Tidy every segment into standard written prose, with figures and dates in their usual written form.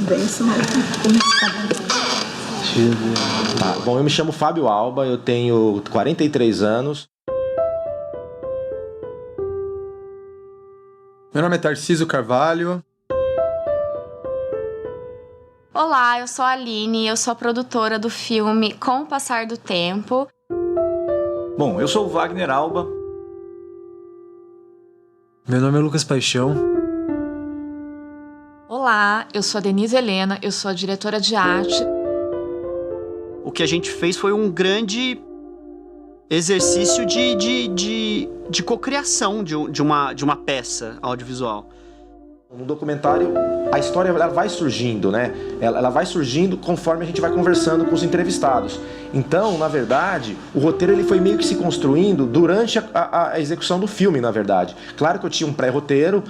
Benção. Tá, bom, eu me chamo Fábio Alba, eu tenho 43 anos. Meu nome é Tarcísio Carvalho. Olá, eu sou a Aline, eu sou a produtora do filme Com o Passar do Tempo. Bom, eu sou o Wagner Alba. Meu nome é Lucas Paixão. Olá, eu sou a Denise Helena, eu sou a diretora de arte. O que a gente fez foi um grande exercício de cocriação de uma peça audiovisual. No documentário, a história ela vai surgindo, né? Ela vai surgindo conforme a gente vai conversando com os entrevistados. Então, na verdade, o roteiro ele foi meio que se construindo durante a execução do filme, na verdade. Claro que eu tinha um pré-roteiro,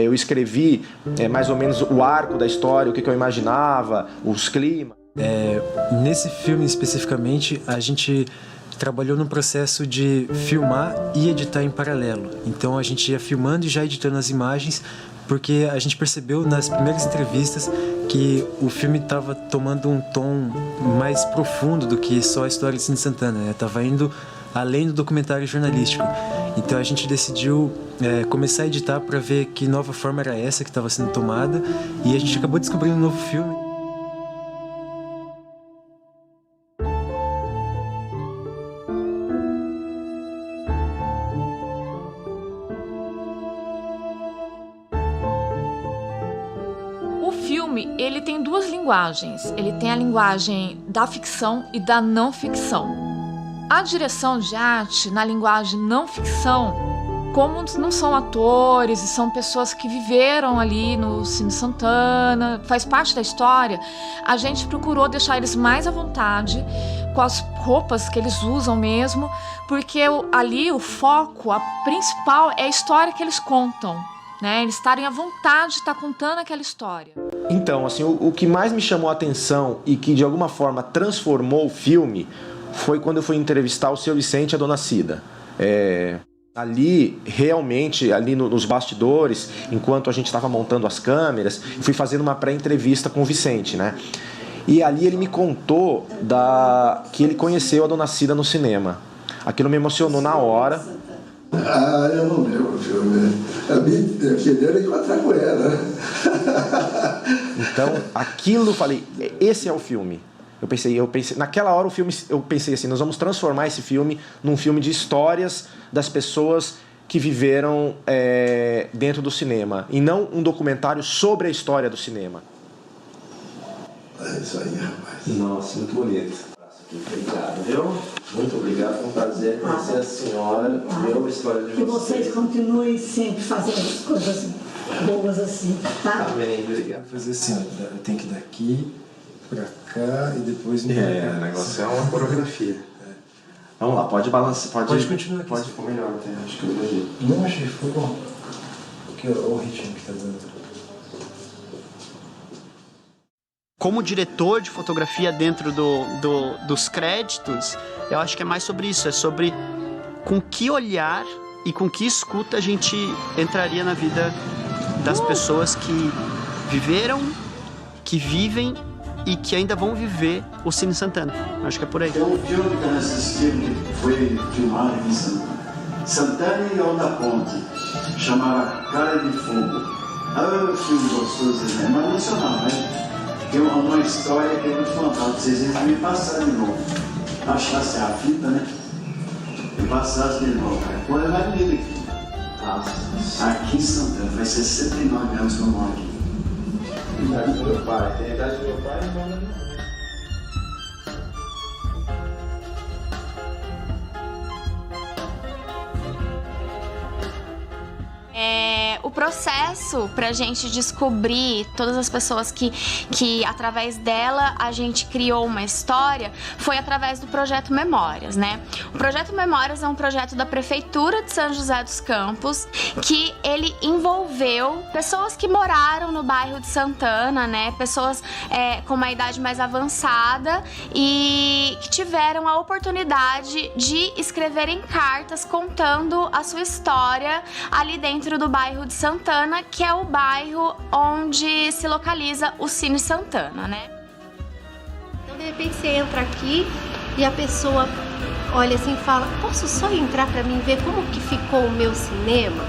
eu escrevi mais ou menos o arco da história, o que eu imaginava, os climas. Nesse filme especificamente, a gente trabalhou no processo de filmar e editar em paralelo. Então a gente ia filmando e já editando as imagens, porque a gente percebeu nas primeiras entrevistas que o filme estava tomando um tom mais profundo do que só a história de Cine Santana, né? Tava indo além do documentário jornalístico. Então a gente decidiu começar a editar para ver que nova forma era essa que estava sendo tomada, e a gente acabou descobrindo um novo filme. Ele tem duas linguagens. Ele tem a linguagem da ficção e da não ficção. A direção de arte, na linguagem não ficção, como não são atores e são pessoas que viveram ali no Cine Santana, faz parte da história, a gente procurou deixar eles mais à vontade, com as roupas que eles usam mesmo, porque ali o foco, a principal, é a história que eles contam. Né, eles estarem à vontade de estar contando aquela história. Então, assim, o que mais me chamou a atenção e que de alguma forma transformou o filme foi quando eu fui entrevistar o Seu Vicente e a Dona Cida. Ali, realmente, ali nos bastidores, enquanto a gente estava montando as câmeras, fui fazendo uma pré-entrevista com o Vicente, né? E ali ele me contou que ele conheceu a Dona Cida no cinema. Aquilo me emocionou na hora. Eu não lembro o filme. A minha filha era encontrar com ela. Então, aquilo eu falei, esse é o filme. Eu pensei, naquela hora eu pensei assim, nós vamos transformar esse filme num filme de histórias das pessoas que viveram dentro do cinema, e não um documentário sobre a história do cinema. É isso aí, rapaz. Nossa, muito bonito. Obrigado, viu? Muito obrigado, foi um prazer conhecer a senhora, ver a história de vocês. Que vocês continuem sempre fazendo as coisas boas assim, tá? Amém, obrigado. Vou fazer assim, tem que ir daqui pra cá e depois... O negócio é uma coreografia. Vamos lá, pode balançar, pode continuar aqui. Pode ficar melhor, acho que eu vejo. Não, achei, foi bom. Porque o ritmo que tá dando. Como diretor de fotografia dentro dos créditos, eu acho que é mais sobre isso, é sobre com que olhar e com que escuta a gente entraria na vida das pessoas que viveram, que vivem e que ainda vão viver o Cine Santana. Acho que é por aí. Tem um filme que eu assisti que foi filmado em Santana e Onda Ponte, chamava Cara de Fogo. É um filme gostoso, né? Mas nacional, né? Tem uma história que é muito fantástica. Vocês vão me passar de novo. Achasse a fita, né? E passasse de novo. Põe lá nele aqui. Aqui em Santana. Faz 69 anos que eu moro aqui. A idade do meu pai. Tem a idade do meu pai e manda meu pai. O processo pra gente descobrir todas as pessoas que através dela a gente criou uma história foi através do Projeto Memórias, né? O Projeto Memórias é um projeto da Prefeitura de São José dos Campos que ele envolveu pessoas que moraram no bairro de Santana, né? Pessoas com uma idade mais avançada e que tiveram a oportunidade de escreverem cartas contando a sua história ali dentro do bairro de Santana, que é o bairro onde se localiza o Cine Santana, né? Então, de repente, você entra aqui e a pessoa olha assim e fala: posso só entrar para mim ver como que ficou o meu cinema?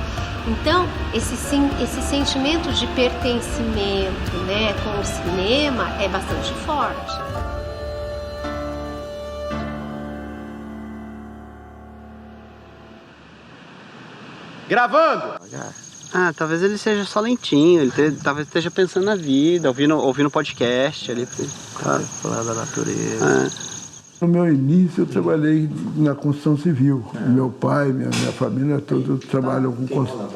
Então, esse sentimento de pertencimento, né, com o cinema é bastante forte. Gravando! Ah, talvez ele seja só lentinho, talvez esteja pensando na vida, ouvindo podcast ali, falar da natureza. No meu início eu trabalhei na construção civil. Meu pai, minha família, todos trabalham com construção.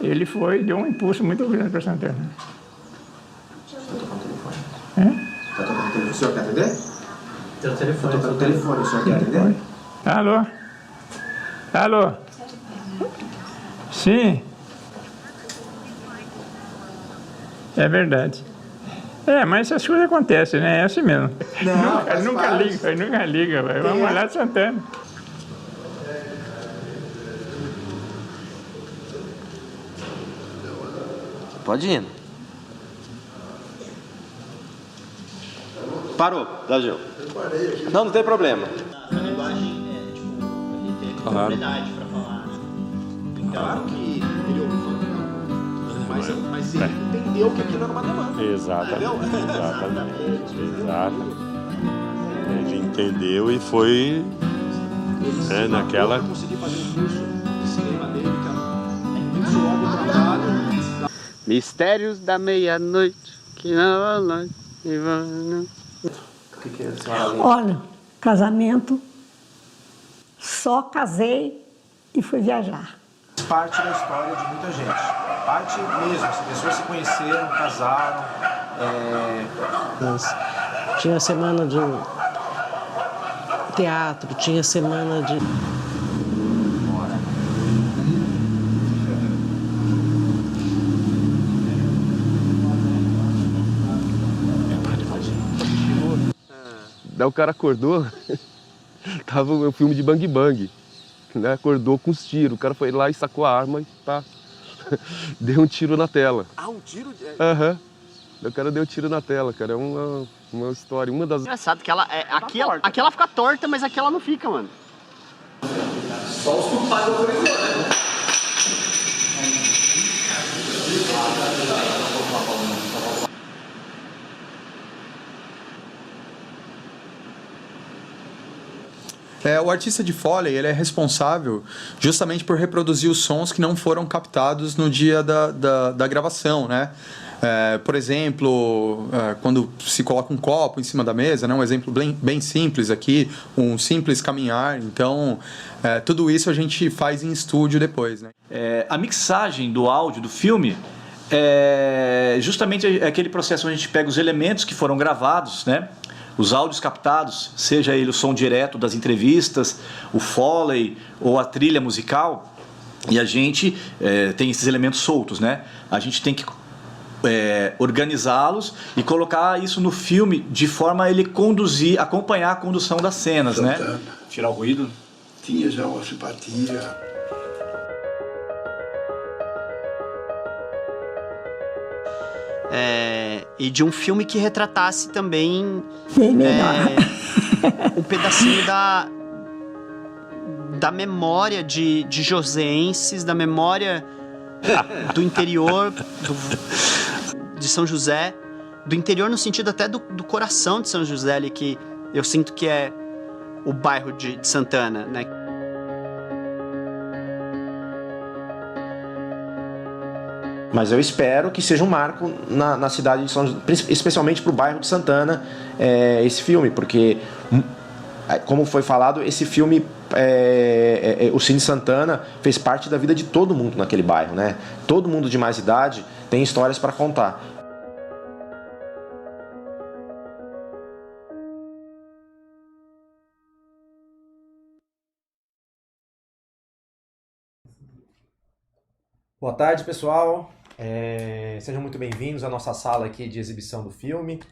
Ele deu um impulso muito grande para Santana. Tá tocando o telefone. O senhor quer atender? Tem o telefone. Tá tocando o telefone, o senhor quer atender? Alô? Alô? Sim. É verdade. Mas essas coisas acontecem, né? É assim mesmo. Nunca liga, véio. Vamos lá, Santana. Pode ir. Parou, Dagil. Não tem problema. A linguagem é, ele tem propriedade para falar. Claro que ele ouviu falando, mas ele entendeu que aquilo era uma demanda. Exatamente. Ele entendeu e foi naquela. Eu consegui fazer um curso de cinema dele, que era muito longo o trabalho. Mistérios da meia-noite, que não noite e vão. O que é, senhora? Olha, casamento, só casei e fui viajar. Parte da história de muita gente. Parte mesmo. As pessoas se conheceram, casaram. Tinha semana de teatro, tinha semana de... Daí o cara acordou, tava o filme de Bang Bang, né? Acordou com os tiros, o cara foi lá e sacou a arma e tá, deu um tiro na tela. Ah, um tiro? Aham. O cara deu tiro na tela, cara, é uma história, uma das... Engraçado que aqui ela fica torta, mas aqui ela não fica, mano. Só os culpados autorizou, né? O artista de Foley, ele é responsável justamente por reproduzir os sons que não foram captados no dia da gravação, né? Por exemplo, quando se coloca um copo em cima da mesa, né? Um exemplo bem simples aqui, um simples caminhar. Então, tudo isso a gente faz em estúdio depois, né? A mixagem do áudio do filme é justamente aquele processo onde a gente pega os elementos que foram gravados, né? Os áudios captados, seja ele o som direto das entrevistas, o Foley ou a trilha musical, e a gente tem esses elementos soltos, né? A gente tem que organizá-los e colocar isso no filme de forma a ele acompanhar a condução das cenas, né? Tirar o ruído. Tinha já uma simpatia. E de um filme que retratasse também um pedacinho da memória de joseenses, da memória do interior de São José, do interior no sentido até do coração de São José, ali, que eu sinto que é o bairro de Santana, né? Mas eu espero que seja um marco na cidade de São José, especialmente para o bairro de Santana, esse filme, porque, como foi falado, esse filme, o Cine Santana fez parte da vida de todo mundo naquele bairro, né? Todo mundo de mais idade tem histórias para contar. Boa tarde, pessoal. Sejam muito bem-vindos à nossa sala aqui de exibição do filme.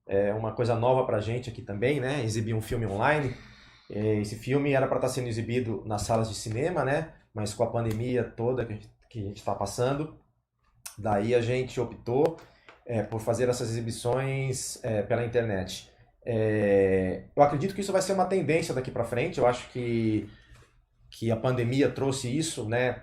É uma coisa nova pra gente aqui também, né? Exibir um filme online. Esse filme era para estar sendo exibido nas salas de cinema, né? Mas com a pandemia toda que que a gente está passando. Daí a gente optou por fazer essas exibições pela internet. Eu acredito que isso vai ser uma tendência daqui para frente. Eu acho que a pandemia trouxe isso, né?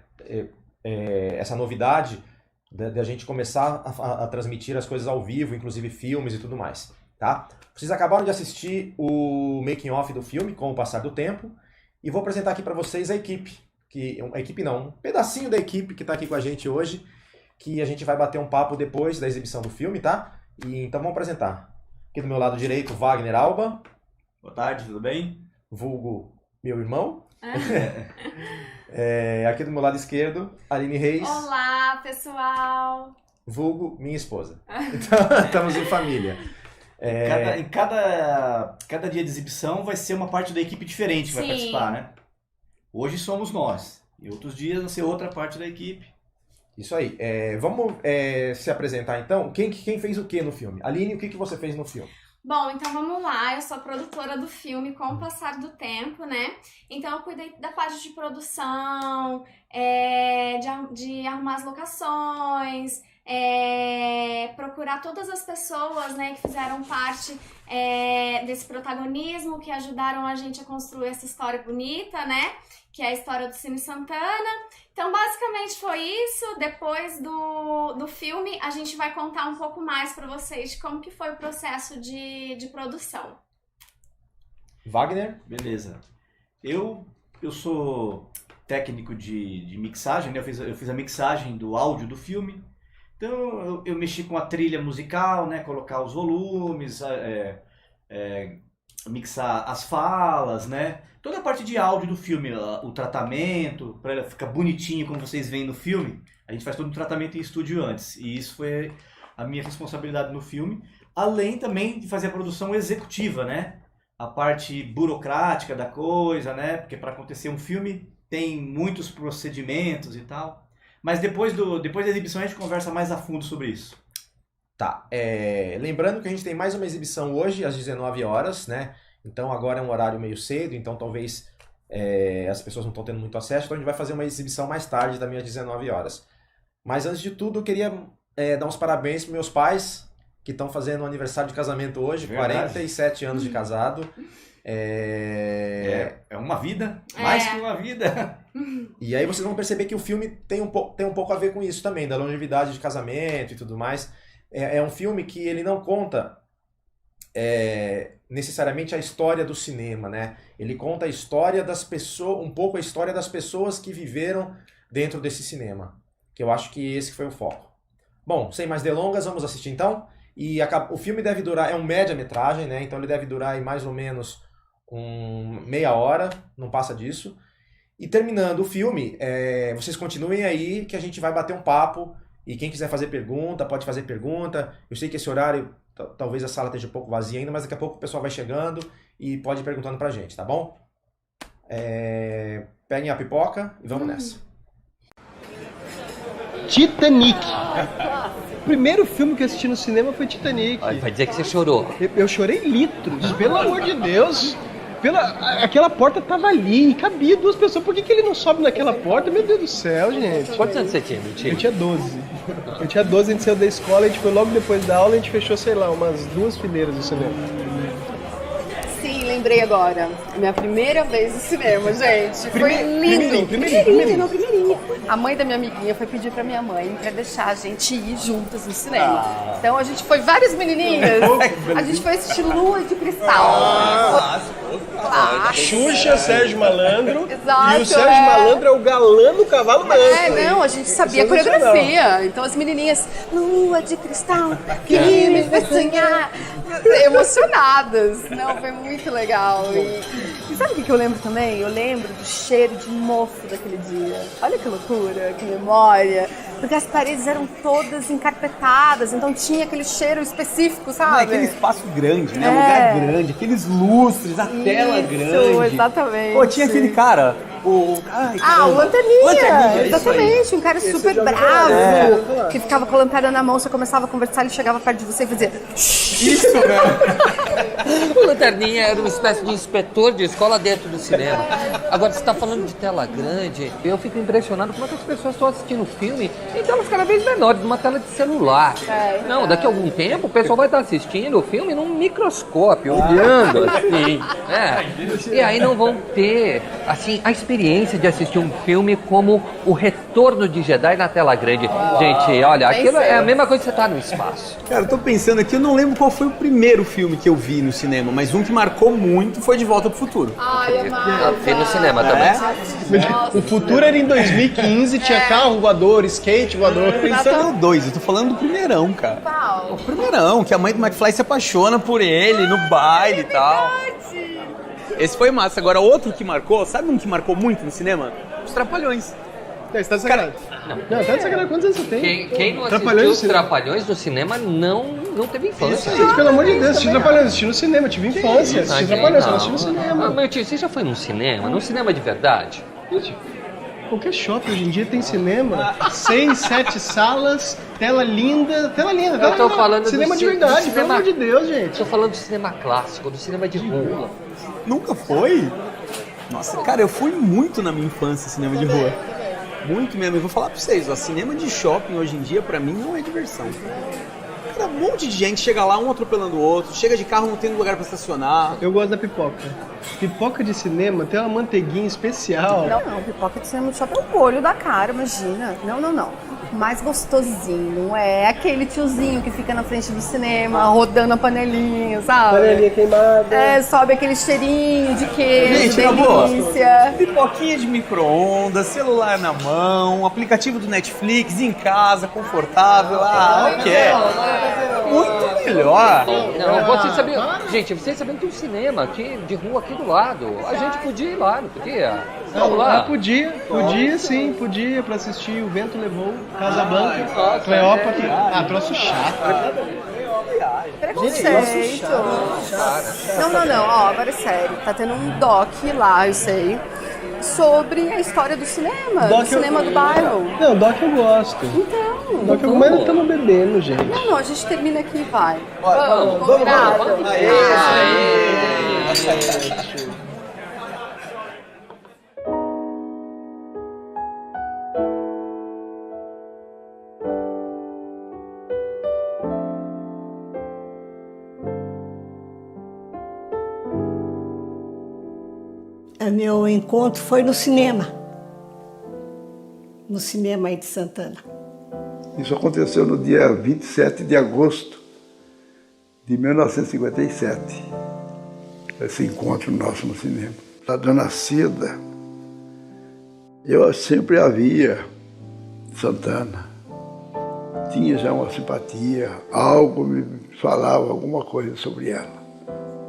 Essa novidade da gente começar a transmitir as coisas ao vivo, inclusive filmes e tudo mais, tá? Vocês acabaram de assistir o making of do filme com o passar do tempo e vou apresentar aqui para vocês a equipe, um pedacinho da equipe que está aqui com a gente hoje, que a gente vai bater um papo depois da exibição do filme, tá? Então vamos apresentar. Aqui do meu lado direito, Wagner Alba. Boa tarde, tudo bem? Vulgo meu irmão. Aqui do meu lado esquerdo, Aline Reis. Olá, pessoal! Vulgo minha esposa. Então, estamos em família. Em cada dia de exibição vai ser uma parte da equipe diferente que vai participar, né? Hoje somos nós. E outros dias vai ser outra parte da equipe. Isso aí. Vamos se apresentar então. Quem fez o que no filme? Aline, o que você fez no filme? Bom, então vamos lá. Eu sou produtora do filme com o passar do tempo, né? Então eu cuidei da parte de produção, de arrumar as locações, procurar todas as pessoas, né, que fizeram parte desse protagonismo, que ajudaram a gente a construir essa história bonita, né? Que é a história do Cine Santana. Então, basicamente foi isso. Depois do filme, a gente vai contar um pouco mais para vocês de como que foi o processo de produção. Wagner? Beleza. Eu sou técnico de mixagem, né? Eu fiz a mixagem do áudio do filme. Então, eu mexi com a trilha musical, né? Colocar os volumes, mixar as falas, né? Toda a parte de áudio do filme, o tratamento, para ela ficar bonitinho como vocês veem no filme, a gente faz todo o tratamento em estúdio antes. E isso foi a minha responsabilidade no filme. Além também de fazer a produção executiva, né? A parte burocrática da coisa, né? Porque para acontecer um filme tem muitos procedimentos e tal. Mas depois da exibição a gente conversa mais a fundo sobre isso. Tá. Lembrando que a gente tem mais uma exibição hoje, às 19 horas, né? Então agora é um horário meio cedo, então talvez as pessoas não estão tendo muito acesso, então a gente vai fazer uma exibição mais tarde, também às 19 horas. Mas antes de tudo, eu queria dar uns parabéns para meus pais, que estão fazendo um aniversário de casamento hoje, verdade. 47 anos de casado. É uma vida, mais que uma vida. E aí vocês vão perceber que o filme tem um pouco a ver com isso também, da longevidade de casamento e tudo mais. É um filme que ele não conta necessariamente a história do cinema, né? Ele conta a história das pessoas, um pouco a história das pessoas que viveram dentro desse cinema, que eu acho que esse foi o foco. Bom, sem mais delongas, vamos assistir então. E o filme deve durar, é um média-metragem, né? Então ele deve durar aí mais ou menos meia hora, não passa disso. E terminando o filme, vocês continuem aí que a gente vai bater um papo. E quem quiser fazer pergunta, pode fazer pergunta. Eu sei que esse horário, talvez a sala esteja um pouco vazia ainda, mas daqui a pouco o pessoal vai chegando e pode ir perguntando pra gente, tá bom? Peguem a pipoca e vamos nessa. Titanic. O primeiro filme que eu assisti no cinema foi Titanic. Vai dizer que você chorou. Eu chorei litros, pelo amor de Deus. Aquela porta tava ali e cabia duas pessoas. Por que ele não sobe naquela porta? Meu Deus do céu, gente. Quantos anos você tinha, mentira? Eu tinha 12. A gente saiu da escola, a gente foi logo depois da aula, a gente fechou, sei lá, umas 2 fileiras do cinema. Sim, lembrei agora. Minha primeira vez no cinema, gente. Foi lindo. Primeirinho. A mãe da minha amiguinha foi pedir pra minha mãe pra deixar a gente ir juntas no cinema. Então a gente foi várias menininhas. A gente foi assistir Lua de Cristal. Xuxa, Sérgio Malandro. Exato, e o Sérgio Malandro é o galã do cavalo branco. Não, a gente sabia a coreografia. Então as menininhas, Lua de Cristal, que me fez sonhar. Emocionadas. Não, foi muito legal. E sabe o que eu lembro também? Eu lembro do cheiro de mofo daquele dia. Olha que loucura, que memória. Porque as paredes eram todas encarpetadas, então tinha aquele cheiro específico, sabe? Aquele espaço grande, né? Um lugar grande, aqueles lustres, a tela grande. Exatamente. Pô, tinha aquele cara, O Lanterninha! isso Exatamente, aí. um cara Esse super eu já vi bravo, falar. que ficava com a lanterna na mão, você começava a conversar, ele chegava perto de você e fazia... Isso, né? O Lanterninha era uma espécie de inspetor de escola dentro do cinema. Agora, você está falando de tela grande, eu fico impressionado como é que as pessoas estão assistindo o filme em telas cada vez menores, numa tela de celular. Não, daqui a algum tempo o pessoal vai estar assistindo o filme num microscópio, olhando assim. E aí não vão ter, assim, a experiência de assistir um filme como O Retorno de Jedi na tela grande. Gente, olha, aquilo é a mesma coisa que você estar no espaço. Cara, eu tô pensando aqui, eu não lembro qual foi o primeiro filme que eu vi no cinema, mas um que marcou muito foi De Volta pro Futuro. Ai, Eu vi no cinema também. O Futuro era em 2015, tinha carro voador, skate voador. Isso é o 2, eu tô falando do primeirão, cara. O primeirão, que a mãe do McFly se apaixona por ele no baile e tal. Esse foi massa. Agora, outro que marcou, sabe um que marcou muito no cinema? Os Trapalhões. Você tá de sacanagem. Não, tá de sacanagem. Quantos anos você tem? Quem não assistiu os Trapalhões no cinema não teve infância. Gente, pelo amor de Deus, assisti Trapalhões, assisti no cinema, tive infância. Assisti Trapalhões, eu assisti no cinema. Meu tio, você já foi num cinema? Num cinema de verdade? Gente, qualquer shopping hoje em dia tem cinema. 6, 7 salas, tela linda. Eu tô falando cinema do de verdade, cinema, pelo amor de Deus, gente. Tô falando do cinema clássico, do cinema de rua. Nunca foi? Nossa, cara, eu fui muito na minha infância cinema de rua. Muito mesmo. Eu vou falar pra vocês, ó, cinema de shopping hoje em dia, pra mim, não é diversão. Cara, um monte de gente chega lá, um atropelando o outro, chega de carro, não tem lugar pra estacionar. Eu gosto da pipoca. Pipoca de cinema tem uma manteiguinha especial. Não, pipoca de cinema do shopping é o olho da cara, imagina. Não. Mais gostosinho, é aquele tiozinho que fica na frente do cinema, rodando a panelinha, sabe? Panelinha queimada. Sobe aquele cheirinho de queijo, Gente, na boa, delícia. pipoquinha de micro-ondas, celular na mão, aplicativo do Netflix, em casa, confortável. Muito melhor. Não, vocês sabiam, gente, vocês sabiam que tem um cinema aqui, de rua aqui do lado. A gente podia ir lá, não podia? Vamos lá. Podia sim, pra assistir O Vento Levou, Casablanca, Cleópatra. Troço chato. Preconceito. Não, ó, agora é sério. Tá tendo um doc lá, eu sei, sobre a história do cinema, do cinema do bairro. Não, doc eu gosto. Então. Doc eu mas não estamos bebendo, gente. Não, a gente termina aqui e vai. Vamos. Combinado? Meu encontro foi no cinema aí de Santana. Isso aconteceu no dia 27 de agosto de 1957, esse encontro nosso no cinema. A Dona Cida, eu sempre a via Santana, tinha já uma simpatia, algo me falava alguma coisa sobre ela.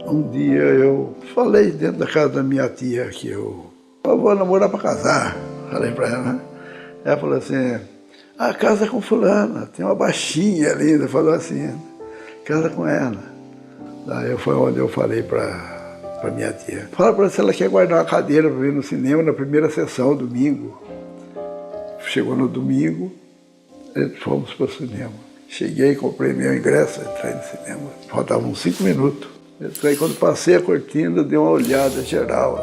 Um dia eu falei dentro da casa da minha tia que eu vou namorar para casar, falei para ela, né? Ela falou assim, casa com fulana, tem uma baixinha linda, falou assim, casa com ela. Daí foi onde eu falei para minha tia, fala para ela se ela quer guardar uma cadeira para vir no cinema na primeira sessão, domingo. Chegou no domingo, fomos para o cinema. Cheguei, comprei meu ingresso, entrei no cinema, faltavam uns 5 minutos. Aí quando passei a cortina, dei uma olhada geral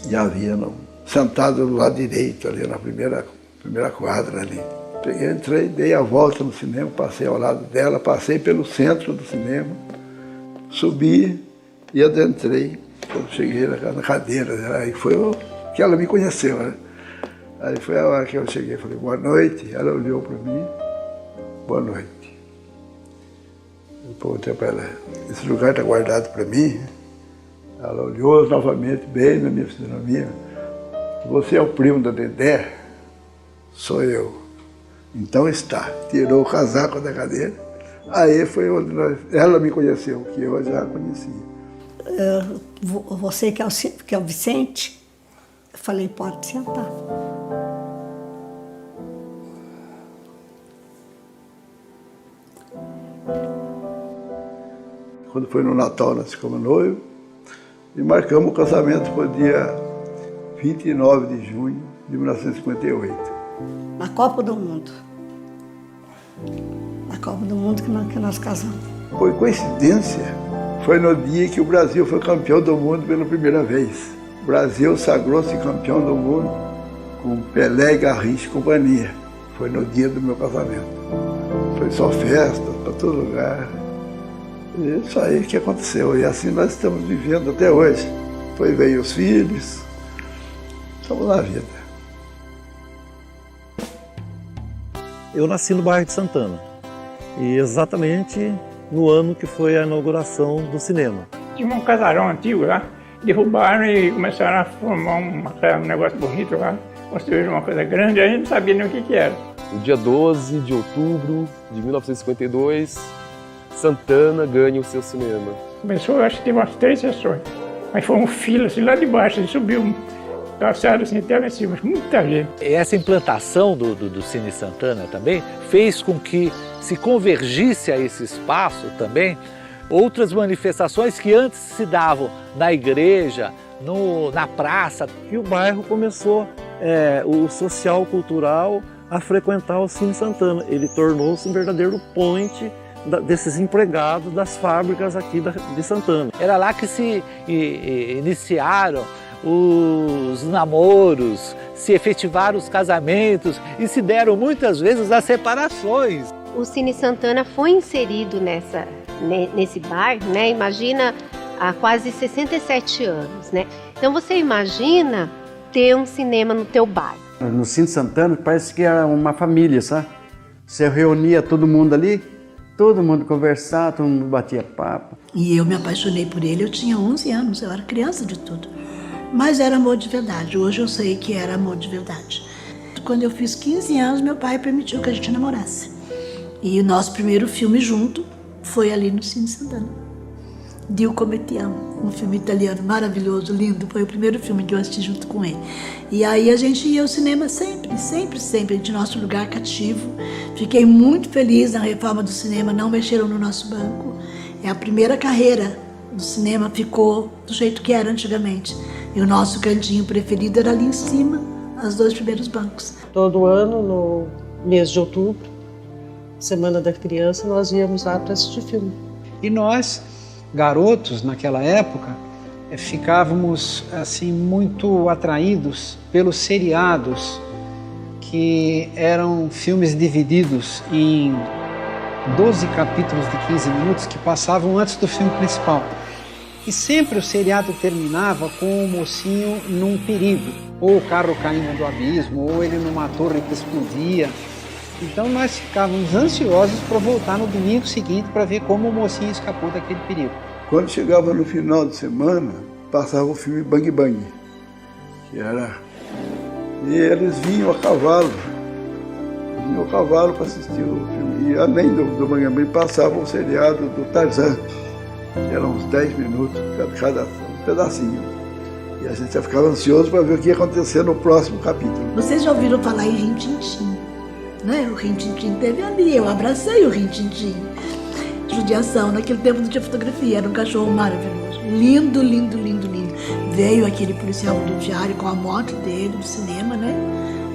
e havia sentado do lado direito, ali na primeira quadra ali. Peguei, entrei, dei a volta no cinema, passei ao lado dela, passei pelo centro do cinema, subi e adentrei. Quando cheguei na cadeira, aí foi que ela me conheceu, né? Aí foi a hora que eu cheguei, falei, boa noite. Ela olhou para mim, boa noite. Eu perguntei para ela, esse lugar está guardado para mim? Ela olhou novamente, bem na minha fisionomia. Você é o primo da Dedé? Sou eu. Então está. Tirou o casaco da cadeira. Aí foi onde ela me conheceu, que eu já conhecia. Você que é o Vicente? Eu falei, pode sentar. Quando foi no Natal, nós ficamos noivos e marcamos o casamento para o dia 29 de junho de 1958. Na Copa do Mundo. Na Copa do Mundo que nós casamos. Foi coincidência. Foi no dia que o Brasil foi campeão do mundo pela primeira vez. O Brasil sagrou-se campeão do mundo com Pelé, Garrincha e companhia. Foi no dia do meu casamento. Foi só festa, para todo lugar. E isso aí que aconteceu. E assim nós estamos vivendo até hoje. Depois veio os filhos. Estamos na vida. Eu nasci no bairro de Santana. E exatamente no ano que foi a inauguração do cinema. Tinha um casarão antigo lá, derrubaram e começaram a formar um negócio bonito lá, construíram uma coisa grande, a gente não sabia nem o que era. No dia 12 de outubro de 1952, Santana ganha o seu cinema. Começou, acho que teve umas 3 sessões, mas foi um fila assim lá de baixo, ele subiu calçado assim até lá em cima, muita gente. Essa implantação do Cine Santana também fez com que se convergisse a esse espaço também outras manifestações que antes se davam na igreja, na praça. E o bairro começou, o social cultural, a frequentar o Cine Santana. Ele tornou-se um verdadeiro ponte desses empregados das fábricas aqui de Santana. Era lá que se iniciaram os namoros, se efetivaram os casamentos e se deram muitas vezes as separações. O Cine Santana foi inserido nesse bairro, né? Imagina, há quase 67 anos, né? Então você imagina ter um cinema no teu bairro. No Cine Santana parece que era uma família, sabe? Você reunia todo mundo ali, todo mundo conversava, todo mundo batia papo. E eu me apaixonei por ele, eu tinha 11 anos, eu era criança de tudo. Mas era amor de verdade, hoje eu sei que era amor de verdade. Quando eu fiz 15 anos, meu pai permitiu que a gente namorasse. E o nosso primeiro filme junto foi ali no Cine Santana. Dio come ti amo, um filme italiano maravilhoso, lindo. Foi o primeiro filme que eu assisti junto com ele. E aí a gente ia ao cinema sempre, de nosso lugar cativo. Fiquei muito feliz na reforma do cinema, não mexeram no nosso banco. É a primeira carreira do cinema ficou do jeito que era antigamente. E o nosso cantinho preferido era ali em cima, os 2 primeiros bancos. Todo ano, no mês de outubro, Semana da Criança, nós íamos lá para assistir filme. E nós, garotos, naquela época, ficávamos assim muito atraídos pelos seriados, que eram filmes divididos em 12 capítulos de 15 minutos que passavam antes do filme principal. E sempre o seriado terminava com o mocinho num perigo, ou o carro caindo do abismo, ou ele numa torre que explodia. Então nós ficávamos ansiosos para voltar no domingo seguinte para ver como o mocinho escapou daquele perigo. Quando chegava no final de semana, passava o filme Bang Bang, que era... E eles vinham a cavalo para assistir o filme. E além do Bang Bang, passava o seriado do Tarzan, que eram uns 10 minutos, cada pedacinho. E a gente já ficava ansioso para ver o que ia acontecer no próximo capítulo. Vocês já ouviram falar em Rin-Tin-Tin, né? O Rin-Tin-Tin teve ali, eu abracei o Rin-Tin-Tin. Judiação, naquele tempo não tinha fotografia, era um cachorro maravilhoso. Lindo, lindo, lindo, lindo. Veio aquele policial rodoviário com a moto dele no cinema, né?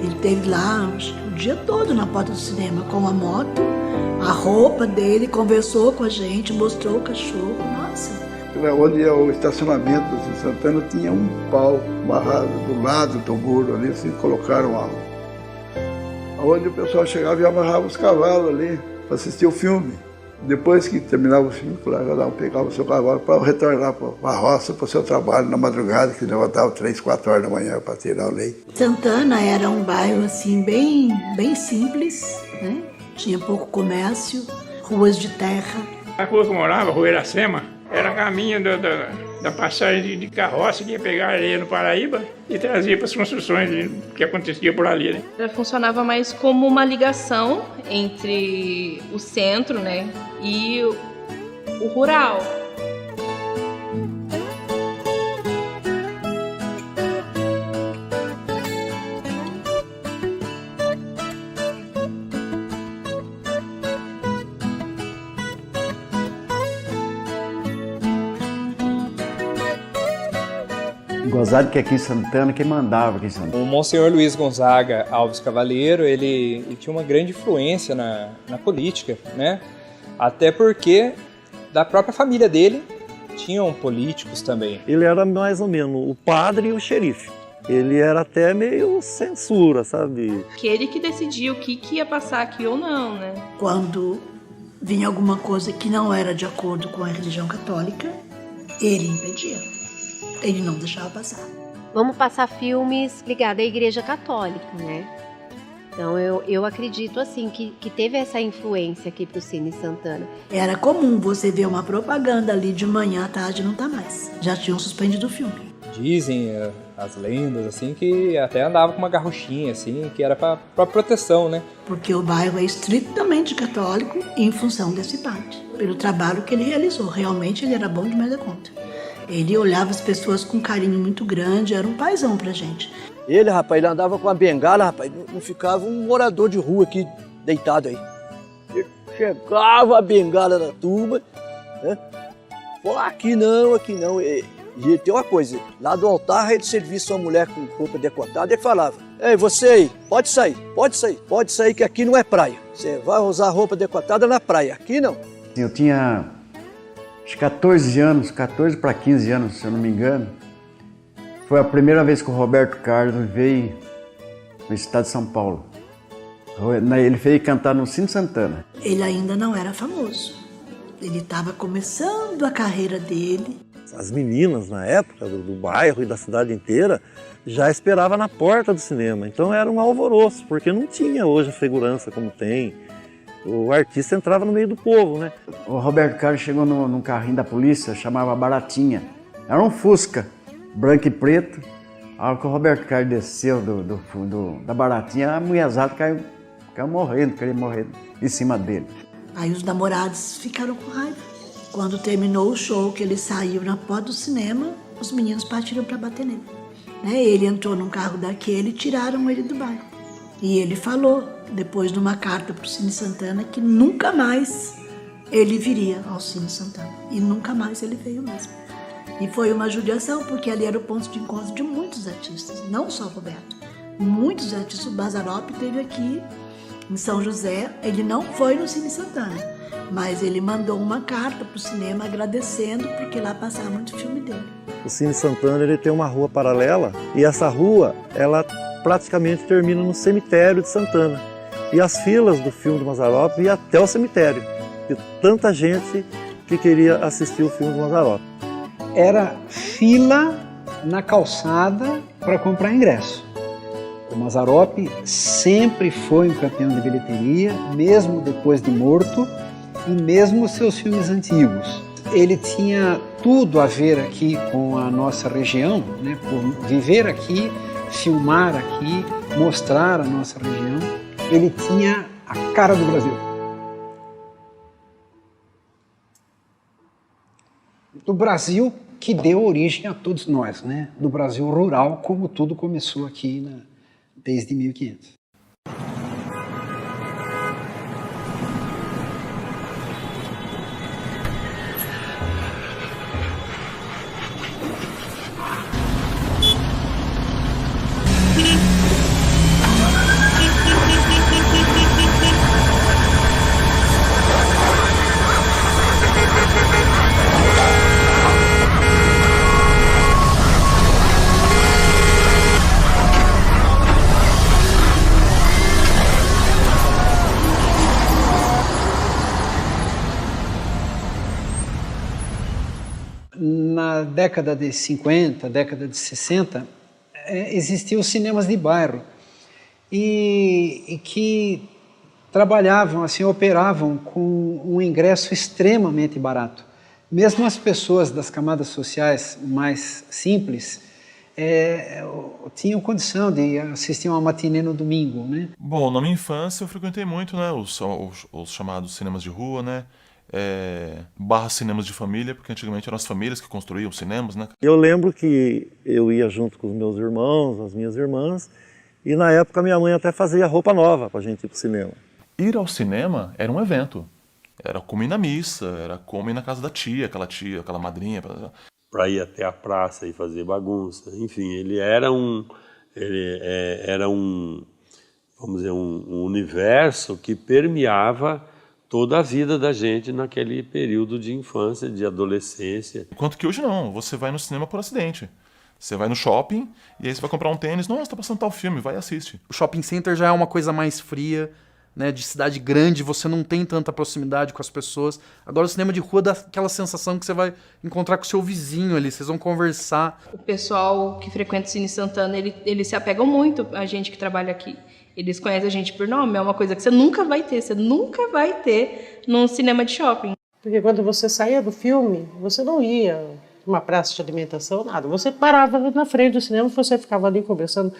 Ele teve lá o dia todo na porta do cinema com a moto, a roupa dele, conversou com a gente, mostrou o cachorro, nossa. Onde é o estacionamento de Santana, tinha um pau amarrado do lado do muro ali, assim, colocaram algo. Onde o pessoal chegava e amarrava os cavalos ali para assistir o filme. Depois que terminava o filme, cada um pegava o seu cavalo para retornar para a roça, para o seu trabalho na madrugada, que levantava 3, 4 horas da manhã para tirar o leite. Santana era um bairro assim bem simples, né? Tinha pouco comércio, ruas de terra. A rua que eu morava, a Rua Iracema, era caminho da passagem de carroça que ia pegar areia no Paraíba e trazia para as construções que aconteciam por ali, né? Ela funcionava mais como uma ligação entre o centro, né, e o rural. Gozado que aqui em Santana, quem mandava aqui em Santana. O Monsenhor Luiz Gonzaga Alves Cavaleiro, ele tinha uma grande influência na política, né? Até porque da própria família dele tinham políticos também. Ele era mais ou menos o padre e o xerife. Ele era até meio censura, sabe? Que ele que decidia o que ia passar aqui ou não, né? Quando vinha alguma coisa que não era de acordo com a religião católica, ele impedia. Ele não deixava passar. Vamos passar filmes ligados à Igreja Católica, né? Então eu acredito assim que teve essa influência aqui pro Cine Santana. Era comum você ver uma propaganda ali de manhã à tarde, não tá mais. Já tinham suspendido o filme. Dizem as lendas, assim, que até andava com uma garrochinha, assim, que era para proteção, né? Porque o bairro é estritamente católico em função desse padre. Pelo trabalho que ele realizou. Realmente ele era bom demais da conta. Ele olhava as pessoas com um carinho muito grande, era um paizão pra gente. Ele, rapaz, ele andava com a bengala, rapaz, não ficava um morador de rua aqui deitado aí. Ele chegava a bengala na turma, né? Pô, aqui não. E tem uma coisa, lá do altar ele servia uma mulher com roupa decotada, ele falava: ei, você aí, pode sair que aqui não é praia. Você vai usar roupa decotada na praia, aqui não. Eu tinha uns 14 para 15 anos, se eu não me engano. Foi a primeira vez que o Roberto Carlos veio no estado de São Paulo. Ele veio cantar no Cine Santana. Ele ainda não era famoso. Ele estava começando a carreira dele. As meninas, na época, do bairro e da cidade inteira, já esperavam na porta do cinema. Então era um alvoroço, porque não tinha hoje a segurança como tem. O artista entrava no meio do povo, né? O Roberto Carlos chegou num carrinho da polícia, chamava Baratinha. Era um Fusca, branco e preto. A hora que o Roberto Carlos desceu da Baratinha, a mulherzada caiu morrendo, queria morrer em cima dele. Aí os namorados ficaram com raiva. Quando terminou o show, que ele saiu na porta do cinema, os meninos partiram para bater nele. Ele entrou num carro daquele e tiraram ele do bairro. E ele falou, depois numa carta para o Cine Santana, que nunca mais ele viria ao Cine Santana. E nunca mais ele veio mesmo. E foi uma judiação, porque ali era o ponto de encontro de muitos artistas, não só o Roberto. Muitos artistas. O Mazzaropi esteve aqui em São José, ele não foi no Cine Santana. Mas ele mandou uma carta para o cinema agradecendo, porque lá passava muito filme dele. O Cine Santana ele tem uma rua paralela e essa rua ela praticamente termina no cemitério de Santana. E as filas do filme do Mazzaropi iam até o cemitério. E tanta gente que queria assistir o filme do Mazzaropi. Era fila na calçada para comprar ingresso. O Mazzaropi sempre foi um campeão de bilheteria, mesmo depois de morto. E mesmo seus filmes antigos. Ele tinha tudo a ver aqui com a nossa região, né? Por viver aqui, filmar aqui, mostrar a nossa região. Ele tinha a cara do Brasil. Do Brasil que deu origem a todos nós, né? Do Brasil rural, como tudo começou aqui desde 1500. Na década de 50, década de 60, existiam os cinemas de bairro e que trabalhavam, assim, operavam com um ingresso extremamente barato. Mesmo as pessoas das camadas sociais mais simples tinham condição de assistir uma matinê no domingo, né? Bom, na minha infância eu frequentei muito, né, os chamados cinemas de rua, né? Barra cinemas de família, porque antigamente eram as famílias que construíam cinemas, né? Eu lembro que eu ia junto com os meus irmãos, as minhas irmãs, e na época minha mãe até fazia roupa nova pra gente ir pro cinema. Ir ao cinema era um evento. Era como ir na missa, era como ir na casa da tia, aquela madrinha. para ir até a praça e fazer bagunça. Enfim, ele era um vamos dizer, um universo que permeava toda a vida da gente naquele período de infância, de adolescência. Enquanto que hoje não, você vai no cinema por acidente. Você vai no shopping e aí você vai comprar um tênis, nossa, tá passando tal filme, vai e assiste. O shopping center já é uma coisa mais fria, né, de cidade grande, você não tem tanta proximidade com as pessoas. Agora o cinema de rua dá aquela sensação que você vai encontrar com o seu vizinho ali, vocês vão conversar. O pessoal que frequenta o Cine Santana, eles se apegam muito a gente que trabalha aqui. Eles conhecem a gente por nome, é uma coisa que você nunca vai ter num cinema de shopping. Porque quando você saía do filme, você não ia numa praça de alimentação, nada. Você parava na frente do cinema, você ficava ali conversando,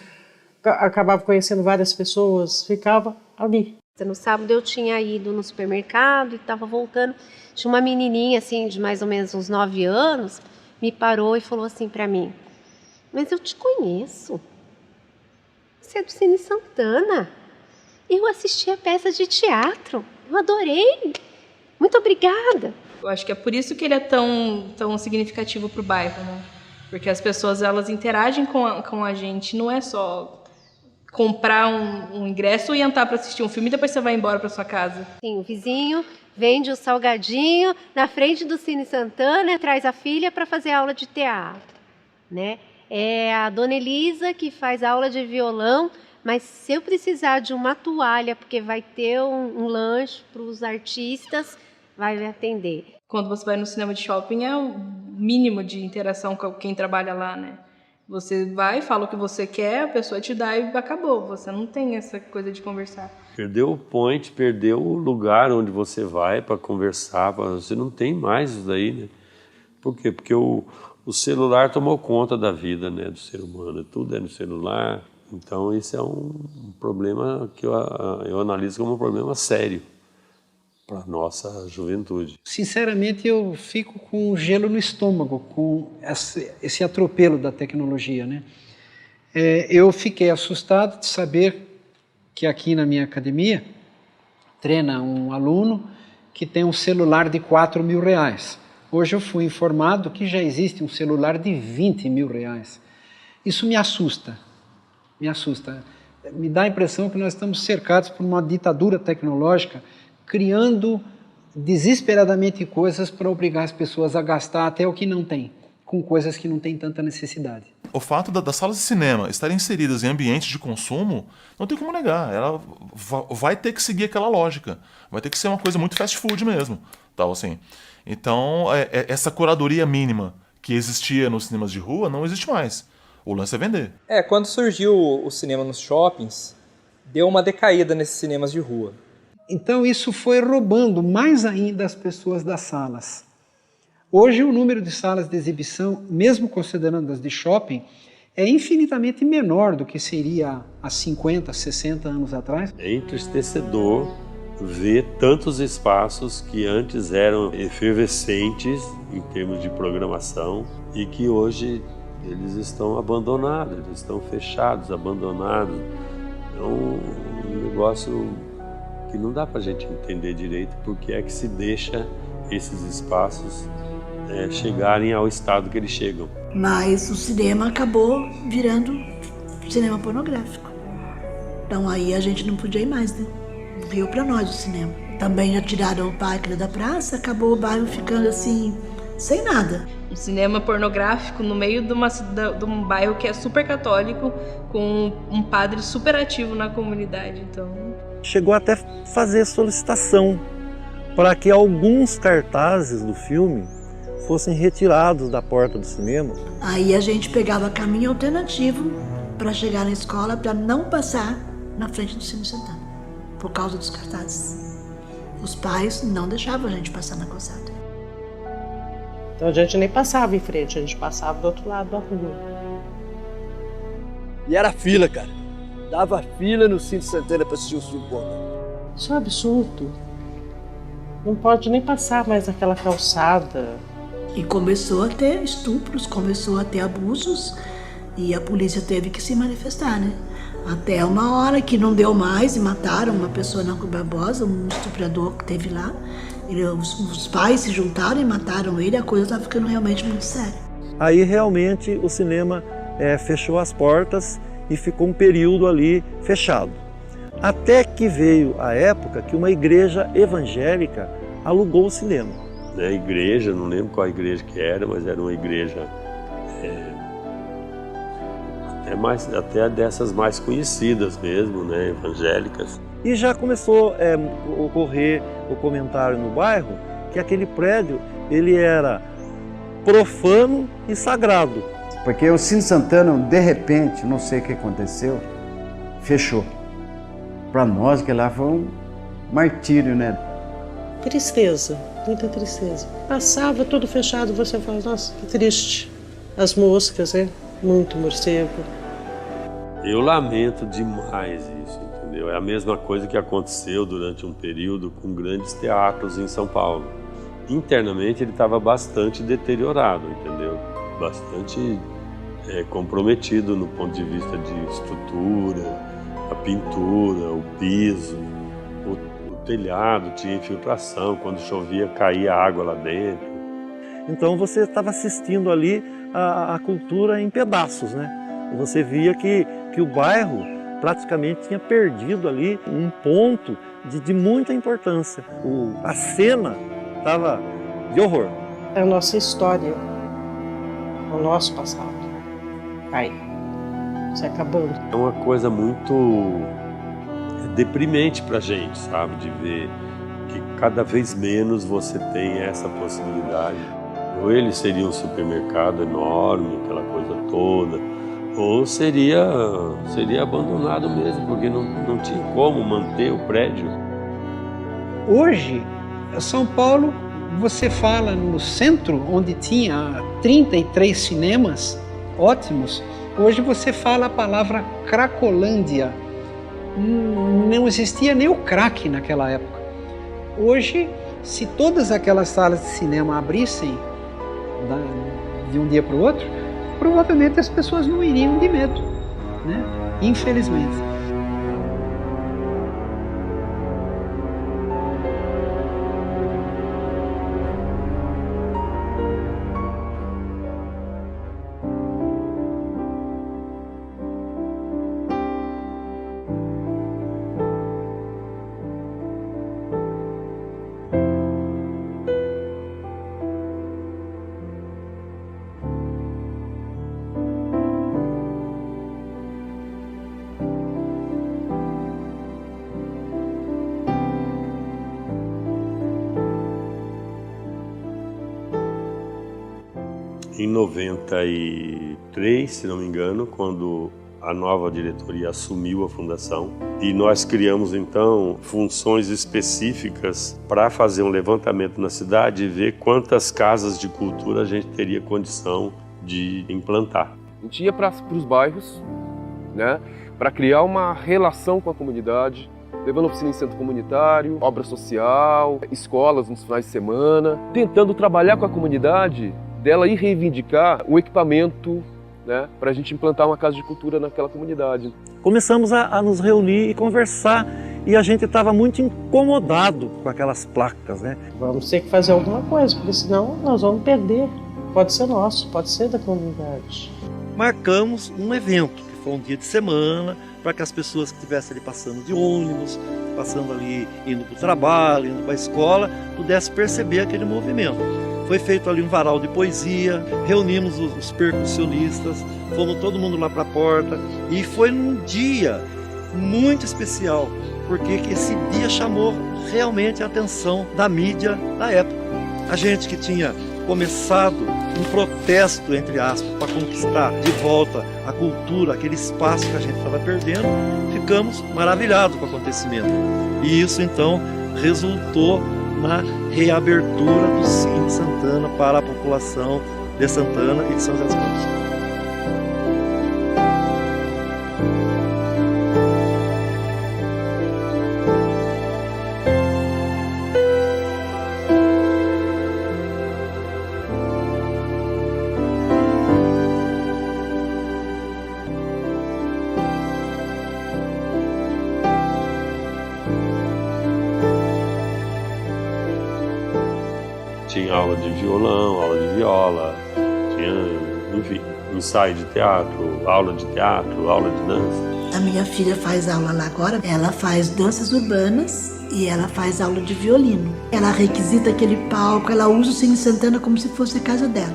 acabava conhecendo várias pessoas, ficava ali. No sábado eu tinha ido no supermercado e estava voltando. Tinha uma menininha assim de mais ou menos uns 9 anos, me parou e falou assim para mim: "Mas eu te conheço. Você é do Cine Santana. Eu assisti a peça de teatro. Eu adorei. Muito obrigada." Eu acho que é por isso que ele é tão significativo pro bairro, né? Porque as pessoas, elas interagem com a gente, não é só comprar um ingresso e entrar para assistir um filme e depois você vai embora para sua casa. Sim, o vizinho vende o salgadinho na frente do Cine Santana, traz a filha para fazer aula de teatro, né? É a dona Elisa que faz aula de violão, mas se eu precisar de uma toalha, porque vai ter um lanche para os artistas, vai me atender. Quando você vai no cinema de shopping, é o mínimo de interação com quem trabalha lá, né? Você vai, fala o que você quer, a pessoa te dá e acabou. Você não tem essa coisa de conversar. Perdeu o point, perdeu o lugar onde você vai para conversar. Você não tem mais isso daí, né? Por quê? Porque o celular tomou conta da vida, né, do ser humano. Tudo é no celular. Então, isso é um problema que eu analiso como um problema sério para a nossa juventude. Sinceramente, eu fico com gelo no estômago com esse atropelo da tecnologia, né? Eu fiquei assustado de saber que aqui na minha academia treina um aluno que tem um celular de R$4.000. Hoje eu fui informado que já existe um celular de R$20.000. Isso me assusta, me assusta. Me dá a impressão que nós estamos cercados por uma ditadura tecnológica, criando desesperadamente coisas para obrigar as pessoas a gastar até o que não tem, com coisas que não têm tanta necessidade. O fato das salas de cinema estarem inseridas em ambientes de consumo, não tem como negar. Ela vai ter que seguir aquela lógica. Vai ter que ser uma coisa muito fast food mesmo. Tal, assim. Então, essa curadoria mínima que existia nos cinemas de rua não existe mais. O lance é vender. Quando surgiu o cinema nos shoppings, deu uma decaída nesses cinemas de rua. Então isso foi roubando mais ainda as pessoas das salas. Hoje o número de salas de exibição, mesmo considerando as de shopping, é infinitamente menor do que seria há 50, 60 anos atrás. É entristecedor ver tantos espaços que antes eram efervescentes em termos de programação e que hoje eles estão abandonados, eles estão fechados, abandonados. É um negócio que não dá para a gente entender direito porque é que se deixa esses espaços chegarem ao estado que eles chegam. Mas o cinema acabou virando cinema pornográfico. Então aí a gente não podia ir mais, né? Veio para nós o cinema. Também já tiraram o parque da praça, acabou o bairro ficando assim, sem nada. Um cinema pornográfico no meio de um bairro que é super católico, com um padre super ativo na comunidade, então... Chegou até fazer solicitação para que alguns cartazes do filme fossem retirados da porta do cinema. Aí a gente pegava caminho alternativo para chegar na escola, para não passar na frente do Cine Santana, por causa dos cartazes. Os pais não deixavam a gente passar na calçada. Então a gente nem passava em frente, a gente passava do outro lado da rua. E era fila, cara. Dava fila no Cine Santana para assistir o filme pornô. Isso é um absurdo. Não pode nem passar mais aquela calçada. E começou a ter estupros, começou a ter abusos e a polícia teve que se manifestar, né? Até uma hora que não deu mais e mataram uma pessoa na Rua Barbosa, um estuprador que teve lá. Os pais se juntaram e mataram ele, a coisa estava ficando realmente muito séria. aí realmente o cinema fechou as portas e ficou um período ali fechado. Até que veio a época que uma igreja evangélica alugou o cinema. A igreja, não lembro qual igreja que era, mas era uma igreja até dessas mais conhecidas mesmo, né, evangélicas. E já começou a ocorrer o comentário no bairro que aquele prédio ele era profano e sagrado. Porque o Cine Santana, de repente, não sei o que aconteceu, fechou. Para nós, que lá foi um martírio, né? Tristeza, muita tristeza. Passava tudo fechado, você fala, nossa, que triste. As moscas, né? Muito morcego. Eu lamento demais isso, entendeu? É a mesma coisa que aconteceu durante um período com grandes teatros em São Paulo. Internamente ele estava bastante deteriorado, entendeu? Bastante comprometido no ponto de vista de estrutura, a pintura, o piso, o telhado tinha infiltração, quando chovia caía água lá dentro. Então você estava assistindo ali a cultura em pedaços, né? Você via que o bairro praticamente tinha perdido ali um ponto de muita importância. A cena estava de horror. É a nossa história, o nosso passado. Aí, se acabando. É uma coisa muito deprimente pra gente, sabe? De ver que cada vez menos você tem essa possibilidade. Ou ele seria um supermercado enorme, aquela coisa toda, ou seria abandonado mesmo, porque não tinha como manter o prédio. Hoje, São Paulo, você fala no centro, onde tinha 33 cinemas ótimos, hoje você fala a palavra Cracolândia. Não existia nem o crack naquela época. Hoje, se todas aquelas salas de cinema abrissem de um dia para o outro, provavelmente as pessoas não iriam de medo, né? Infelizmente. Em 93, se não me engano, quando a nova diretoria assumiu a fundação, e nós criamos então funções específicas para fazer um levantamento na cidade e ver quantas casas de cultura a gente teria condição de implantar. A gente ia para os bairros, né, para criar uma relação com a comunidade, levando oficina em centro comunitário, obra social, escolas nos finais de semana, tentando trabalhar com a comunidade, dela ir reivindicar o equipamento, né, para a gente implantar uma casa de cultura naquela comunidade. Começamos a nos reunir e conversar, e a gente estava muito incomodado com aquelas placas, né? Vamos ter que fazer alguma coisa, porque senão nós vamos perder. Pode ser nosso, pode ser da comunidade. Marcamos um evento, que foi um dia de semana, para que as pessoas que estivessem ali passando de ônibus, passando ali, indo para o trabalho, indo para a escola, pudessem perceber aquele movimento. Foi feito ali um varal de poesia, reunimos os percussionistas, fomos todo mundo lá para a porta, e foi num dia muito especial, porque esse dia chamou realmente a atenção da mídia da época. A gente que tinha começado um protesto, entre aspas, para conquistar de volta a cultura, aquele espaço que a gente estava perdendo, ficamos maravilhados com o acontecimento. E isso então resultou na reabertura do Cine Santana para a população de Santana e de São José dos Campos. Tinha aula de violão, aula de viola, tinha, enfim, ensaio de teatro, aula de dança. A minha filha faz aula lá agora, ela faz danças urbanas e ela faz aula de violino. Ela requisita aquele palco, ela usa o Cine Santana como se fosse a casa dela.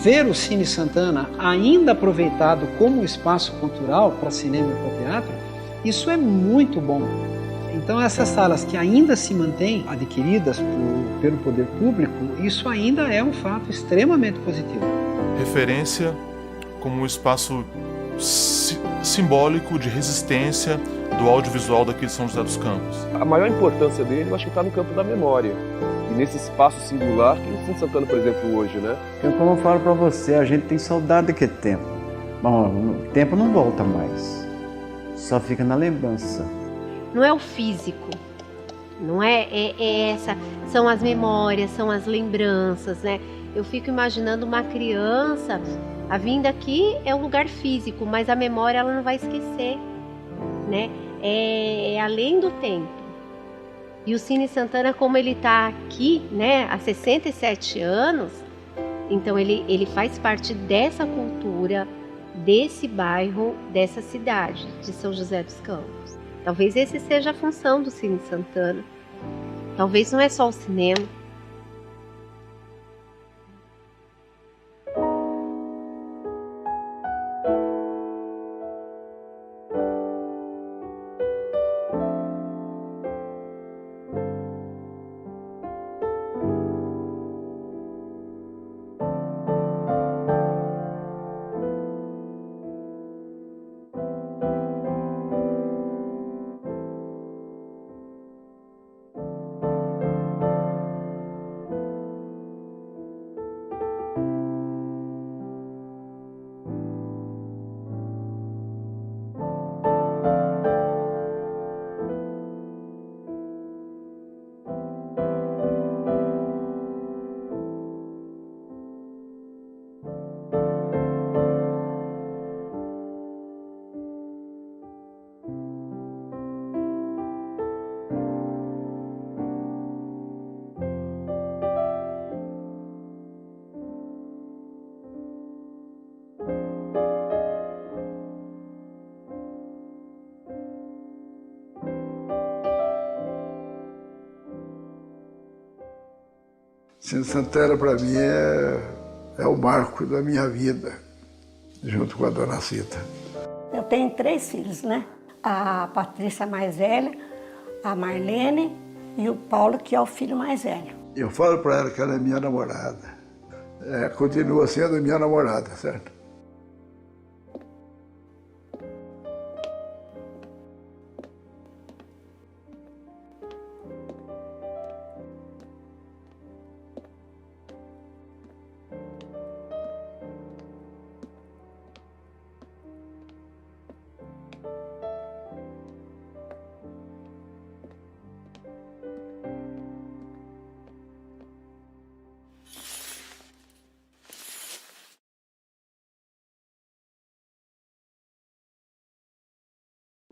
Ver o Cine Santana ainda aproveitado como espaço cultural para cinema e para teatro, isso é muito bom. Então essas salas que ainda se mantêm adquiridas pelo poder público, isso ainda é um fato extremamente positivo. Referência como um espaço simbólico de resistência do audiovisual daqui de São José dos Campos. A maior importância dele, eu acho que está no campo da memória. E nesse espaço singular que o Cine Santana, por exemplo, hoje, né? Como eu falo para você, a gente tem saudade daquele tempo. Bom, o tempo não volta mais. Só fica na lembrança. Não é o físico, não é essa, são as memórias, são as lembranças, né? Eu fico imaginando uma criança, a vinda aqui é um lugar físico, mas a memória ela não vai esquecer, né? É além do tempo. E o Cine Santana, como ele está aqui, né, há 67 anos, então ele faz parte dessa cultura, desse bairro, dessa cidade de São José dos Campos. Talvez esse seja a função do Cine Santana. Talvez não é só o cinema. Cine Santana, para mim, é o marco da minha vida, junto com a dona Cita. Eu tenho 3 filhos, né? A Patrícia mais velha, a Marlene e o Paulo, que é o filho mais velho. Eu falo para ela que ela é minha namorada. Continua sendo minha namorada, certo?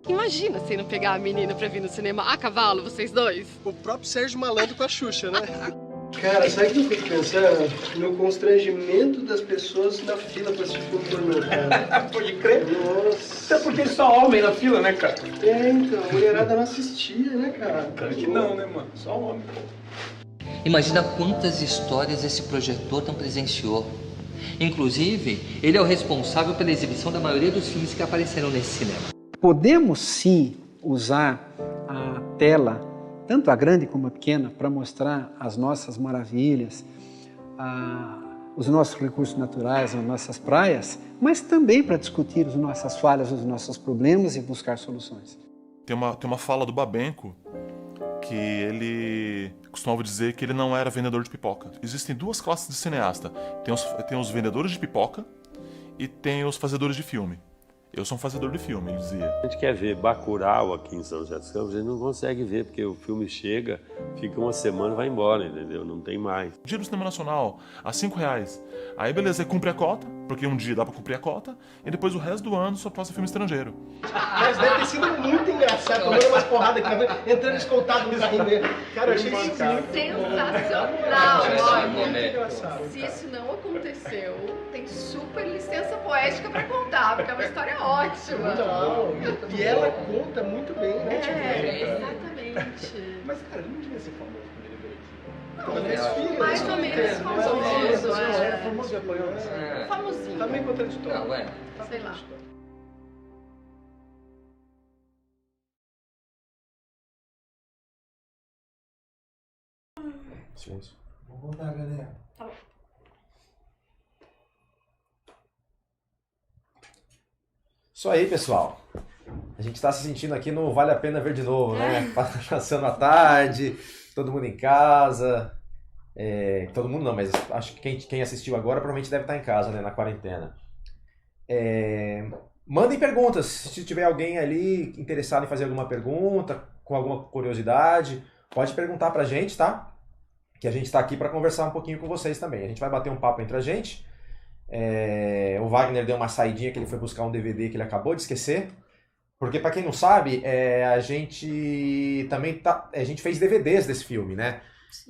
Imagina se não pegar a menina pra vir no cinema a cavalo, vocês dois. O próprio Sérgio Malandro com a Xuxa, né? Cara, sabe o que eu fico pensando? No constrangimento das pessoas na fila pra assistir filme pornô, cara. Pode crer? Nossa. Até porque só homem na fila, né, cara? Então, a mulherada não assistia, né, cara? Claro que não, né, mano? Só homem. Imagina quantas histórias esse projetor não presenciou. Inclusive, ele é o responsável pela exibição da maioria dos filmes que apareceram nesse cinema. Podemos sim usar a tela, tanto a grande como a pequena, para mostrar as nossas maravilhas, os nossos recursos naturais, as nossas praias, mas também para discutir as nossas falhas, os nossos problemas e buscar soluções. Tem uma fala do Babenco que ele costumava dizer que ele não era vendedor de pipoca. Existem 2 classes de cineasta. Tem os vendedores de pipoca e tem os fazedores de filme. Eu sou um fazedor de filme, ele dizia. A gente quer ver Bacurau aqui em São José dos Campos, a gente não consegue ver, porque o filme chega, fica uma semana e vai embora, entendeu? Não tem mais. Dia do Cinema Nacional, a R$5. Aí beleza, cumpre a cota, porque um dia dá pra cumprir a cota, e depois o resto do ano só passa filme estrangeiro. Mas deve ter sido muito engraçado, tomando umas porradas aqui, entrando escoltado no carrinho dele. Cara, eu achei isso Sensacional, olha. Se isso não aconteceu, tem super licença poética pra contar, porque é uma história ótima. Não, e ela conta muito bem, né? Exatamente. Mas, cara, ele não devia ser famoso quando ele veio aqui. Não, Talvez filho, mais ou menos famoso. Era famoso e apoiou. Famosinho. Tá meio contraditório. Não, é. Sei lá. Silêncio. Vamos voltar, galera. Tá bom. Isso aí, pessoal. A gente está se sentindo aqui no Vale a Pena Ver de Novo, né? Passando a tarde, todo mundo em casa. Todo mundo não, mas acho que quem assistiu agora provavelmente deve estar em casa, né? Na quarentena. Mandem perguntas. Se tiver alguém ali interessado em fazer alguma pergunta, com alguma curiosidade, pode perguntar pra gente, tá? Que a gente está aqui para conversar um pouquinho com vocês também. A gente vai bater um papo entre a gente. O Wagner deu uma saidinha que ele foi buscar um DVD que ele acabou de esquecer. Porque, para quem não sabe, a gente também a gente fez DVDs desse filme, né?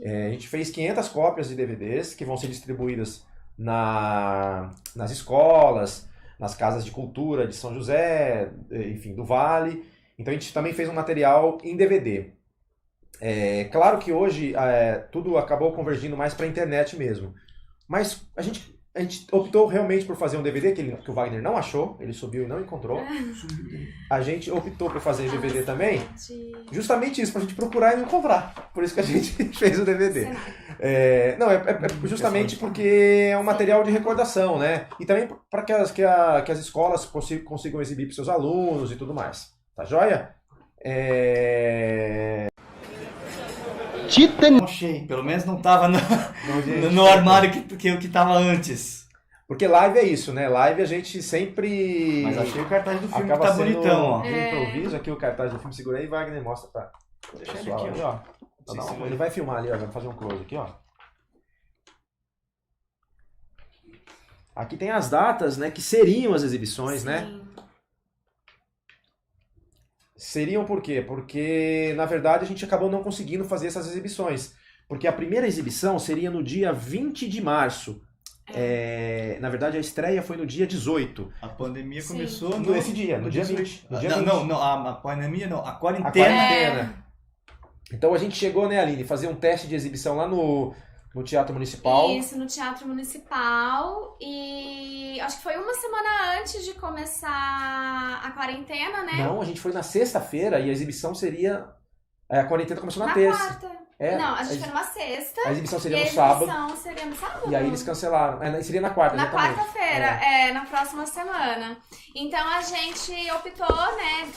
A gente fez 500 cópias de DVDs que vão ser distribuídas nas escolas, nas casas de cultura de São José, enfim, do Vale. Então a gente também fez um material em DVD. Claro que hoje tudo acabou convergindo mais para a internet mesmo. Mas a gente optou realmente por fazer um DVD que o Wagner não achou, ele subiu e não encontrou. A gente optou por fazer DVD também, justamente isso, para a gente procurar e não encontrar. Por isso que a gente fez o DVD. Não, é justamente porque é um material de recordação, né? E também para que as escolas consigam exibir para seus alunos e tudo mais. Tá joia? Não achei, pelo menos não tava no armário que tava antes. Porque live é isso, né? Live a gente sempre... Mas achei o cartaz do filme acaba que tá sendo bonitão, ó. de improviso, aqui o cartaz do filme, segura aí, Wagner, mostra pra pessoal ali, ó. Ele vai filmar ali, ó, vai fazer um close aqui, ó. Aqui tem as datas, né, que seriam as exibições, né? Seriam por quê? Porque, na verdade, a gente acabou não conseguindo fazer essas exibições. Porque a primeira exibição seria no dia 20 de março. Na verdade, a estreia foi no dia 18. A pandemia começou nesse dia, no dia 20. No dia 20. Não, a pandemia não, a quarentena. Então a gente chegou, né, Aline, fazer um teste de exibição lá no Teatro Municipal. Isso, no Teatro Municipal. E acho que foi uma semana antes de começar a quarentena, né? Não, a gente foi na sexta-feira e a exibição seria... A quarentena começou na terça. Quarta. Não, a gente foi numa sexta. A exibição seria no sábado. A exibição seria no sábado. E aí eles cancelaram. Seria na quarta, na exatamente. quarta-feira, na próxima semana. Então a gente optou, né,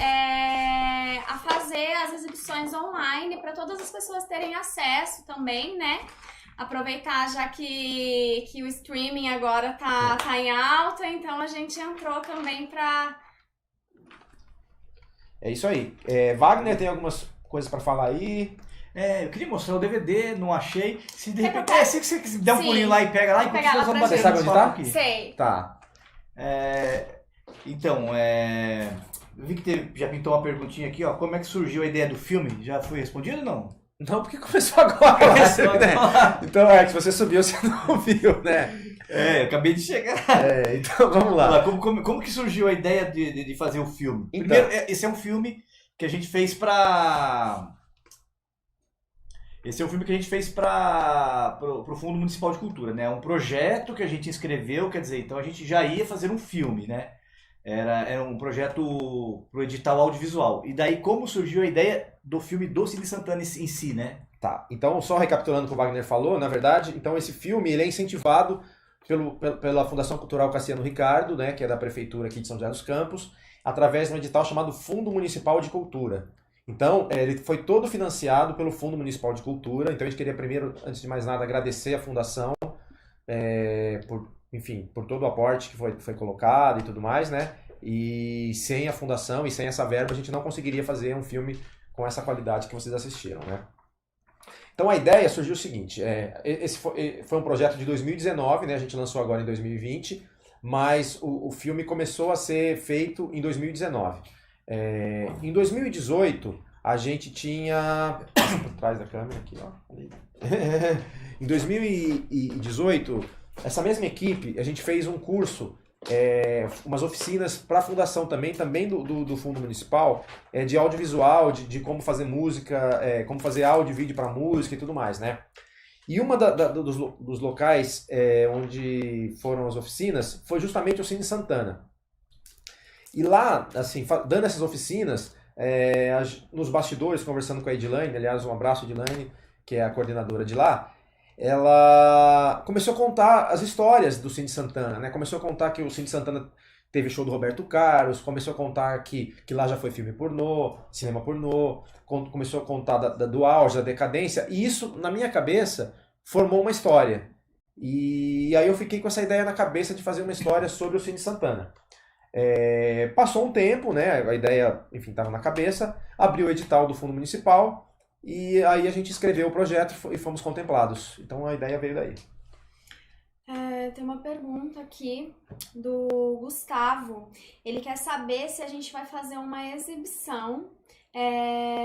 a fazer as exibições online para todas as pessoas terem acesso também, né? Aproveitar já que o streaming agora tá em alta, então a gente entrou também para... É isso aí. Wagner tem algumas coisas para falar aí. Eu queria mostrar o DVD, não achei. Se de repente, se você der um pulinho lá e pega lá, enquanto nós vamos bater. Você sabe onde tá? Aqui. Sei. Tá. Então, eu vi que já pintou uma perguntinha aqui, ó. Como é que surgiu a ideia do filme? Já foi respondido ou não? Não, porque começou agora. Né? Então, se você subiu, você não viu, né? Eu acabei de chegar. Então, vamos lá. Como que surgiu a ideia de fazer o filme? Então. Primeiro, esse é um filme que a gente fez para o Fundo Municipal de Cultura, né? Um projeto que a gente inscreveu, quer dizer, então a gente já ia fazer um filme, né? Era um projeto pro edital audiovisual. E daí como surgiu a ideia do filme do Cine Santana em si, né? Tá, então só recapitulando o que o Wagner falou, na verdade, então esse filme ele é incentivado pela Fundação Cultural Cassiano Ricardo, né, que é da Prefeitura aqui de São José dos Campos, através de um edital chamado Fundo Municipal de Cultura. Então, ele foi todo financiado pelo Fundo Municipal de Cultura, então a gente queria primeiro, antes de mais nada, agradecer a Fundação por todo o aporte que foi colocado e tudo mais, né? E sem a fundação e sem essa verba a gente não conseguiria fazer um filme com essa qualidade que vocês assistiram, né? Então a ideia surgiu o seguinte, esse foi um projeto de 2019, né? A gente lançou agora em 2020, mas o filme começou a ser feito em 2019. Em 2018, a gente tinha... por trás da câmera aqui, ó. Em 2018, essa mesma equipe, a gente fez um curso, umas oficinas para a fundação também do Fundo Municipal, de audiovisual, de como fazer música, como fazer áudio e vídeo para música e tudo mais, né? E uma dos locais onde foram as oficinas foi justamente o Cine Santana. E lá, assim, dando essas oficinas, nos bastidores, conversando com a Edilane, aliás, um abraço, Edilane, que é a coordenadora de lá, ela começou a contar as histórias do Cine Santana, né? Começou a contar que o Cine Santana teve show do Roberto Carlos, começou a contar que lá já foi filme pornô, cinema pornô, começou a contar do auge, da decadência, e isso, na minha cabeça, formou uma história. E aí eu fiquei com essa ideia na cabeça de fazer uma história sobre o Cine Santana. Passou um tempo, né? A ideia, enfim, estava na cabeça, abriu o edital do Fundo Municipal, e aí a gente escreveu o projeto e fomos contemplados. Então a ideia veio daí. Tem uma pergunta aqui do Gustavo. Ele quer saber se a gente vai fazer uma exibição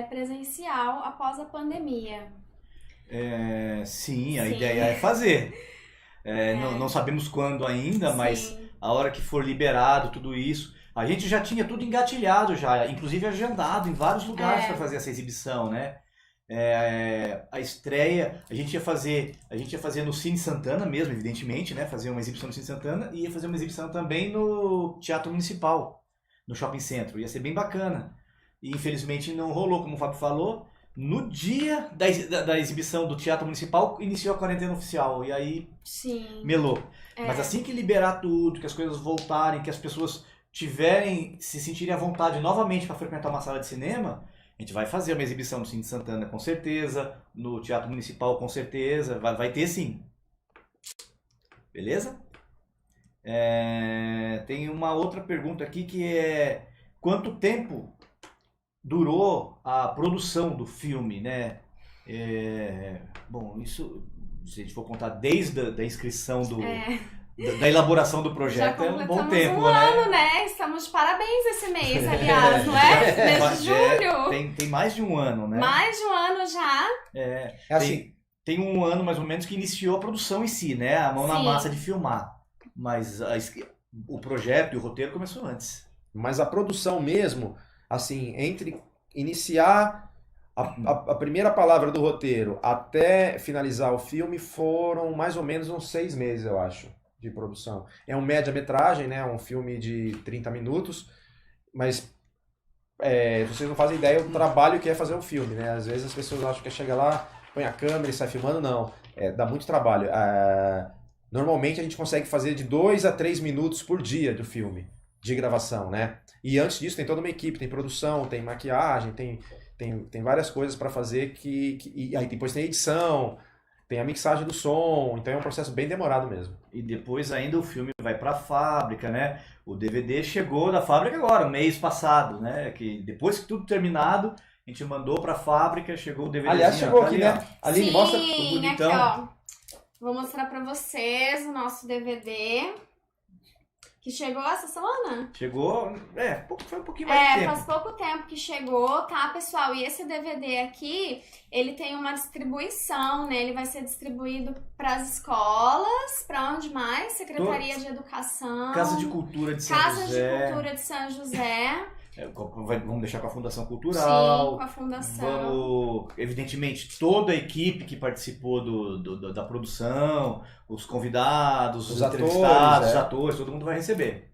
presencial após a pandemia. Sim, a ideia é fazer. Não sabemos quando ainda, mas a hora que for liberado tudo isso, a gente já tinha tudo engatilhado já, inclusive agendado em vários lugares para fazer essa exibição, né? A estreia, a gente ia fazer no Cine Santana mesmo, evidentemente, né? Fazer uma exibição no Cine Santana e ia fazer uma exibição também no Teatro Municipal, no Shopping Centro. Ia ser bem bacana. E infelizmente não rolou, como o Fábio falou. No dia da exibição do Teatro Municipal, iniciou a quarentena oficial. E aí, melou. Mas assim que liberar tudo, que as coisas voltarem, que as pessoas se sentirem à vontade novamente para frequentar uma sala de cinema, a gente vai fazer uma exibição no Cine Santana, com certeza. No Teatro Municipal, com certeza. Vai ter, sim. Beleza? Tem uma outra pergunta aqui que é... Quanto tempo durou a produção do filme, né? Bom, isso... Se a gente for contar desde a inscrição da elaboração do projeto, é um bom tempo, um ano, né? Estamos de parabéns esse mês, aliás, não é? Mês de julho. Tem mais de um ano, né? Mais de um ano já. Tem um ano, mais ou menos, que iniciou a produção em si, né? A mão na massa de filmar. Mas o projeto e o roteiro começou antes. Mas a produção mesmo, assim, entre iniciar a primeira palavra do roteiro até finalizar o filme, foram mais ou menos uns 6 meses, eu acho, de produção. É um média-metragem, né? Um filme de 30 minutos, mas vocês não fazem ideia do trabalho que é fazer um filme, né? Às vezes as pessoas acham que chega lá, põe a câmera e sai filmando, não. Dá muito trabalho. Normalmente a gente consegue fazer de 2 a 3 minutos por dia do filme, de gravação, né? E antes disso tem toda uma equipe, tem produção, tem maquiagem, tem várias coisas para fazer e aí depois tem edição, tem a mixagem do som, então é um processo bem demorado mesmo. E depois ainda o filme vai para a fábrica, né? O DVD chegou da fábrica agora, mês passado, né? Que depois que tudo terminado, a gente mandou para a fábrica, chegou o DVD. Aliás, chegou aqui, né? Aline, mostra o bonitão. Aqui, ó. Vou mostrar para vocês o nosso DVD. Que chegou essa semana? Chegou, foi um pouquinho mais de tempo. Faz pouco tempo que chegou, tá, pessoal? E esse DVD aqui, ele tem uma distribuição, né? Ele vai ser distribuído para as escolas, para onde mais? Secretaria de Educação. Casa de Cultura de São José. Casa de Cultura de São José. Vamos deixar com a Fundação Cultural. Sim, com a Fundação. Vamos, evidentemente, toda a equipe que participou da produção, os convidados, os entrevistados, os atores, todo mundo vai receber.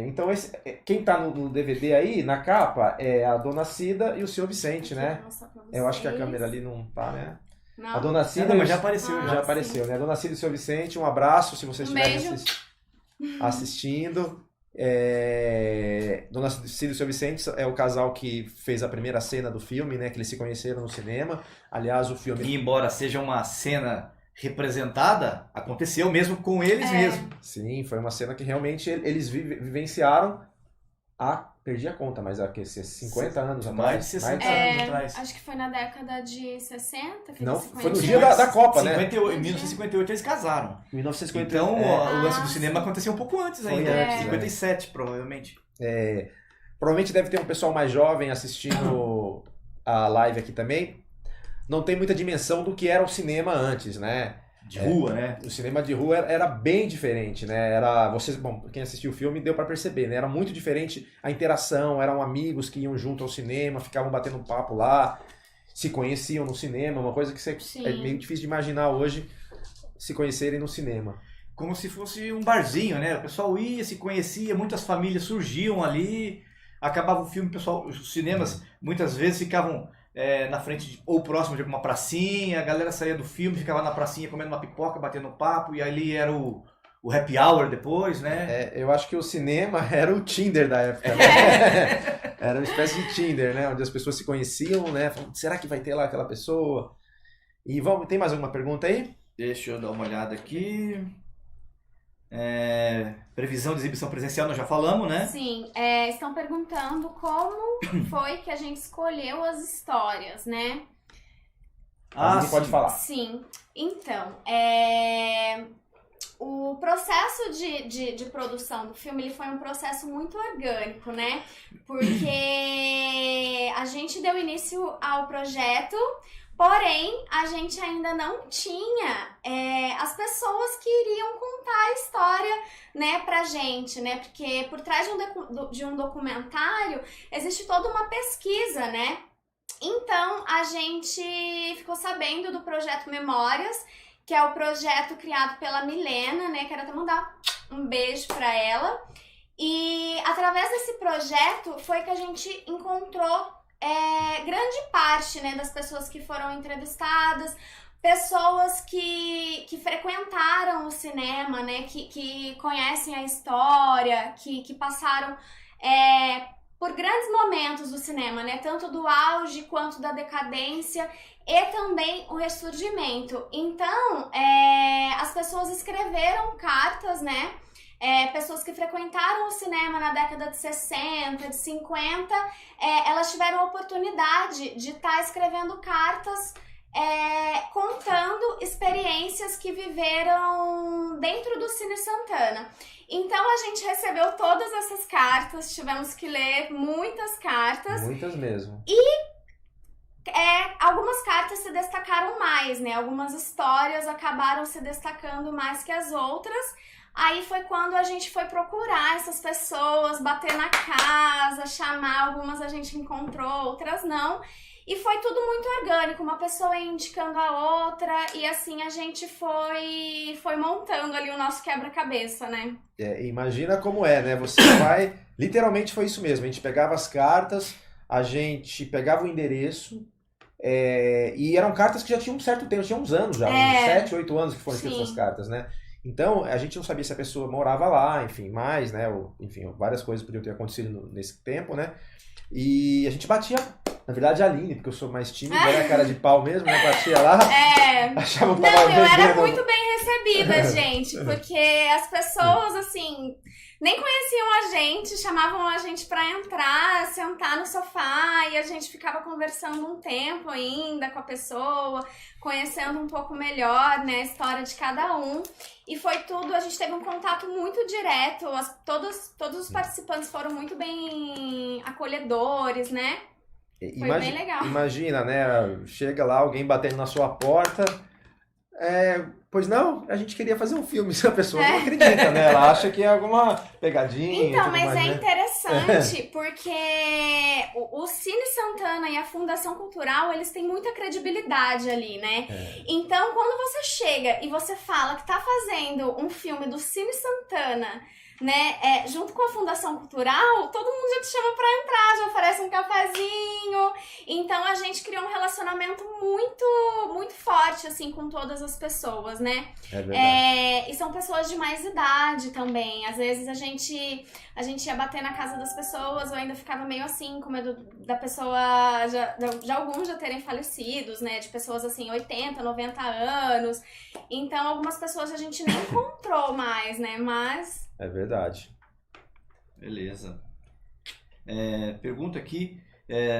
Então, quem está no DVD aí, na capa, é a Dona Cida e o Senhor Vicente, né? Eu acho que a câmera ali não tá, né? Não. A Dona Cida... mas já apareceu. Já apareceu, né? A Dona Cida e o Senhor Vicente, um abraço se vocês estiverem assistindo. Dona Cida e o Seu Vicente é o casal que fez a primeira cena do filme, né? Que eles se conheceram no cinema. Aliás, o filme... E embora seja uma cena representada aconteceu mesmo com eles mesmo. Sim, foi uma cena que realmente eles vivenciaram perdi a conta, mas há 50 anos atrás. Mais de 60 anos atrás. Acho que foi na década de 60 que não, eles se foi no dia da Copa, né? Em 1958 eles casaram. 1958. Então o lance do cinema aconteceu um pouco antes ainda. 57, provavelmente. Provavelmente deve ter um pessoal mais jovem assistindo a live aqui também. Não tem muita dimensão do que era o cinema antes, né? De rua, né? O cinema de rua era bem diferente, né? Quem assistiu o filme deu pra perceber, né? Era muito diferente a interação, eram amigos que iam junto ao cinema, ficavam batendo um papo lá, se conheciam no cinema, uma coisa que é meio difícil de imaginar hoje, se conhecerem no cinema. Como se fosse um barzinho, né? O pessoal ia, se conhecia, muitas famílias surgiam ali, acabava o filme, os cinemas muitas vezes ficavam na frente ou próximo de alguma pracinha, a galera saía do filme, ficava na pracinha comendo uma pipoca, batendo papo, e ali era o happy hour depois, né? Eu acho que o cinema era o Tinder da época, né? Era uma espécie de Tinder, né? Onde as pessoas se conheciam, né? Falando, será que vai ter lá aquela pessoa? E tem mais alguma pergunta aí? Deixa eu dar uma olhada aqui. Previsão de exibição presencial, nós já falamos, né? Sim, estão perguntando como foi que a gente escolheu as histórias, né? Você pode falar. Sim, então, o processo de produção do filme ele foi um processo muito orgânico, né? Porque a gente deu início ao projeto, porém, a gente ainda não tinha as pessoas que iriam contar a história, né, pra gente, né? Porque por trás de um documentário existe toda uma pesquisa, né? Então, a gente ficou sabendo do projeto Memórias, que é o projeto criado pela Milena, né? Quero até mandar um beijo pra ela. E através desse projeto foi que a gente encontrou grande parte, né, das pessoas que foram entrevistadas, pessoas que frequentaram o cinema, né, que conhecem a história, que passaram por grandes momentos do cinema, né, tanto do auge quanto da decadência e também o ressurgimento. Então, as pessoas escreveram cartas, né, pessoas que frequentaram o cinema na década de 60, de 50, elas tiveram a oportunidade de estar escrevendo cartas contando experiências que viveram dentro do Cine Santana. Então a gente recebeu todas essas cartas, tivemos que ler muitas cartas. Muitas mesmo. E algumas cartas se destacaram mais, né? Algumas histórias acabaram se destacando mais que as outras. Aí foi quando a gente foi procurar essas pessoas, bater na casa, chamar, algumas a gente encontrou, outras não. E foi tudo muito orgânico, uma pessoa indicando a outra, e assim a gente foi montando ali o nosso quebra-cabeça, né? Imagina como né? Você vai... Literalmente foi isso mesmo, a gente pegava as cartas, a gente pegava o endereço, e eram cartas que já tinham um certo tempo, tinham uns anos já, uns 7, 8 anos que foram escritas essas cartas, né? Então, a gente não sabia se a pessoa morava lá, enfim, né? Enfim, várias coisas podiam ter acontecido nesse tempo, né? E a gente batia, na verdade, a Aline, porque eu sou mais tímido, era cara de pau mesmo, né? Batia lá, achava que tava eu era vendendo. muito bem recebida, gente, porque as pessoas, assim, nem conheciam a gente, chamavam a gente pra entrar, sentar no sofá, e a gente ficava conversando um tempo ainda com a pessoa, conhecendo um pouco melhor, né, a história de cada um. E foi tudo, a gente teve um contato muito direto, todos os participantes foram muito bem acolhedores, né? Foi bem legal. Imagina, né? Chega lá alguém batendo na sua porta. Pois não, a gente queria fazer um filme. Se a pessoa não acredita, né? Ela acha que é alguma pegadinha. Então, mas mais, né? interessante porque o Cine Santana e a Fundação Cultural, eles têm muita credibilidade ali, né? Então, quando você chega e você fala que tá fazendo um filme do Cine Santana, né, junto com a Fundação Cultural, todo mundo já te chama pra entrar, já oferece um cafezinho. Então a gente criou um relacionamento muito, muito muito forte, assim, com todas as pessoas, né? É verdade. E são pessoas de mais idade também. Às vezes a gente ia bater na casa das pessoas, eu ainda ficava meio assim, com medo da pessoa, de alguns já terem falecidos, né? De pessoas assim, 80, 90 anos. Então, algumas pessoas a gente nem encontrou mais, né? Mas... É verdade. Beleza. Pergunta aqui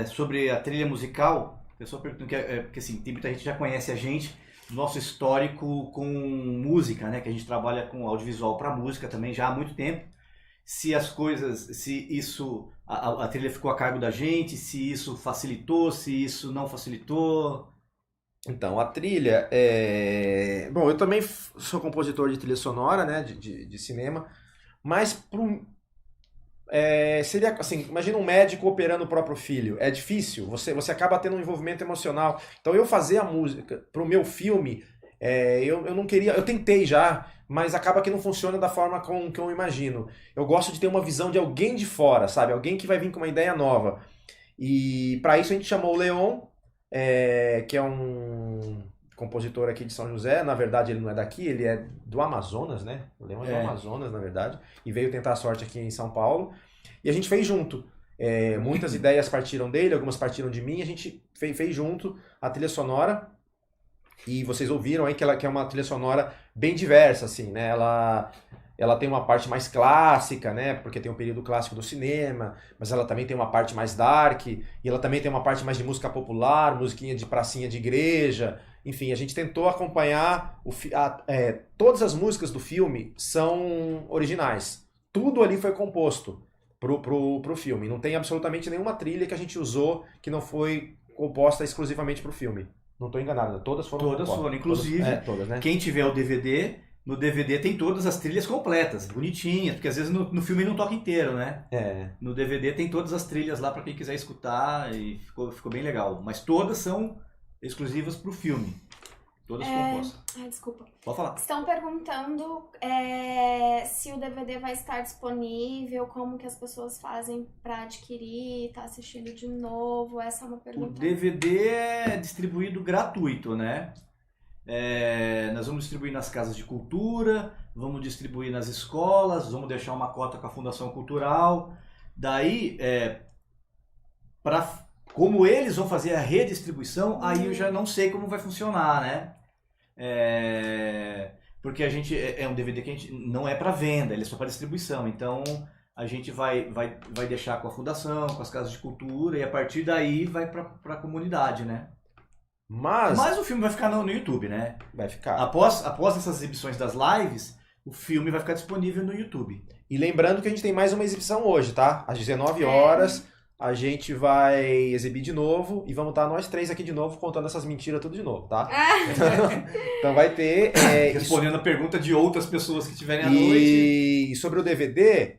sobre a trilha musical. A pessoa pergunta porque assim, tem muita gente que já conhece a gente, nosso histórico com música, né? Que a gente trabalha com audiovisual para música também já há muito tempo. Se a trilha ficou a cargo da gente, se isso facilitou, se isso não facilitou. Então, a trilha Bom, eu também sou compositor de trilha sonora, né? De cinema, mas seria assim, imagina um médico operando o próprio filho. É difícil, você acaba tendo um envolvimento emocional. Então eu fazer a música pro meu filme, eu não queria, eu tentei já, mas acaba que não funciona da forma que eu imagino. Eu gosto de ter uma visão de alguém de fora, sabe? Alguém que vai vir com uma ideia nova. E para isso a gente chamou o Leon, que é um compositor aqui de São José. Na verdade ele não é daqui, ele é do Amazonas, né? O Leon é do Amazonas, na verdade, e veio tentar a sorte aqui em São Paulo. E a gente fez junto. Muitas ideias partiram dele, algumas partiram de mim, a gente fez junto a trilha sonora. E vocês ouviram aí que ela é uma trilha sonora bem diversa, assim, né? Ela tem uma parte mais clássica, né? Porque tem um período clássico do cinema, mas ela também tem uma parte mais dark, e ela também tem uma parte mais de música popular, musiquinha de pracinha de igreja. Enfim, a gente tentou acompanhar todas as músicas do filme são originais. Tudo ali foi composto pro filme. Não tem absolutamente nenhuma trilha que a gente usou que não foi composta exclusivamente pro filme. Não estou enganado, todas foram compostas. Todas foram, inclusive, todas, né? Quem tiver o DVD, no DVD tem todas as trilhas completas, bonitinhas, porque às vezes no filme não toca inteiro, né? No DVD tem todas as trilhas lá para quem quiser escutar e ficou bem legal. Mas todas são exclusivas pro filme. Todas compostas. Ai, desculpa. Pode falar. Estão perguntando se o DVD vai estar disponível, como que as pessoas fazem para adquirir, tá assistindo de novo. Essa é uma pergunta. O DVD é distribuído gratuito, né? Nós vamos distribuir nas casas de cultura, vamos distribuir nas escolas, vamos deixar uma cota com a Fundação Cultural. Daí, como eles vão fazer a redistribuição, aí eu já não sei como vai funcionar, né? Porque a gente é um DVD que a gente não é para venda, ele é só para distribuição. Então a gente vai deixar com a fundação, com as casas de cultura, e a partir daí vai para a comunidade, né? Mas o filme vai ficar no YouTube, né? Vai ficar. Após essas exibições das lives, o filme vai ficar disponível no YouTube. E lembrando que a gente tem mais uma exibição hoje, tá? Às 19 horas. A gente vai exibir de novo e vamos estar nós três aqui de novo contando essas mentiras tudo de novo, tá? Então vai ter... Respondendo a pergunta de outras pessoas que tiverem à noite. E sobre o DVD,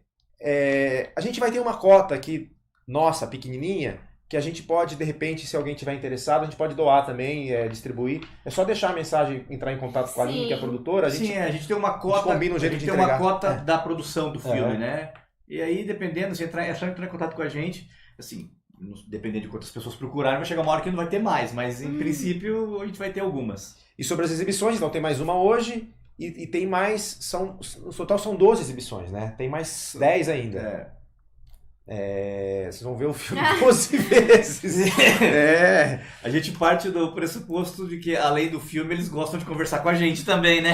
a gente vai ter uma cota aqui, nossa, pequenininha, que a gente pode, de repente, se alguém tiver interessado, a gente pode doar também, distribuir. É só deixar a mensagem, entrar em contato com a Aline, que é a produtora. A gente tem uma cota, combina um jeito de entregar. Tem uma cota da produção do filme, né? E aí, dependendo, é só entrar em contato com a gente. Assim, dependendo de quantas pessoas procurarem, vai chegar uma hora que não vai ter mais, mas em princípio a gente vai ter algumas. E sobre as exibições, então tem mais uma hoje e tem mais, no total são 12 exibições, né? Tem mais 10 ainda. Vocês vão ver o filme 12 vezes. A gente parte do pressuposto de que, além do filme, eles gostam de conversar com a gente também, né?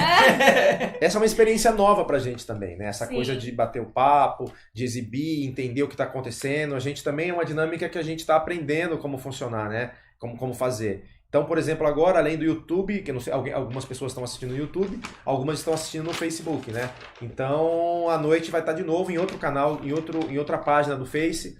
Essa é uma experiência nova pra gente também, né? Essa Sim. coisa de bater o papo, de exibir, entender o que tá acontecendo. A gente também é uma dinâmica que a gente tá aprendendo como funcionar, né? Como fazer. Então, por exemplo, agora, além do YouTube, que eu não sei, algumas pessoas estão assistindo no YouTube, algumas estão assistindo no Facebook, né? Então, à noite vai estar de novo em outro canal, em outra página do Face.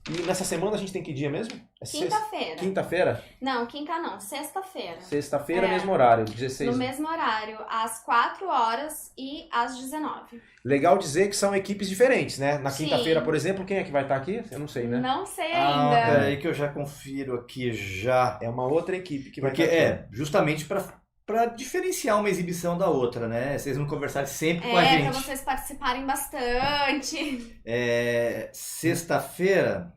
E nessa semana a gente tem que dia mesmo? Quinta-feira. Quinta-feira? Não, quinta não, sexta-feira. Sexta-feira, mesmo horário, 16. No mesmo horário, às 4 horas e às 19. Legal dizer que são equipes diferentes, né? Na Sim. quinta-feira, por exemplo, quem é que vai estar aqui? Eu não sei, né? Não sei ainda. Peraí que eu já confiro aqui já. É uma outra equipe que vai Porque estar aqui. justamente para diferenciar uma exibição da outra, né? Vocês não conversarem sempre com a gente. Pra vocês participarem bastante. Sexta-feira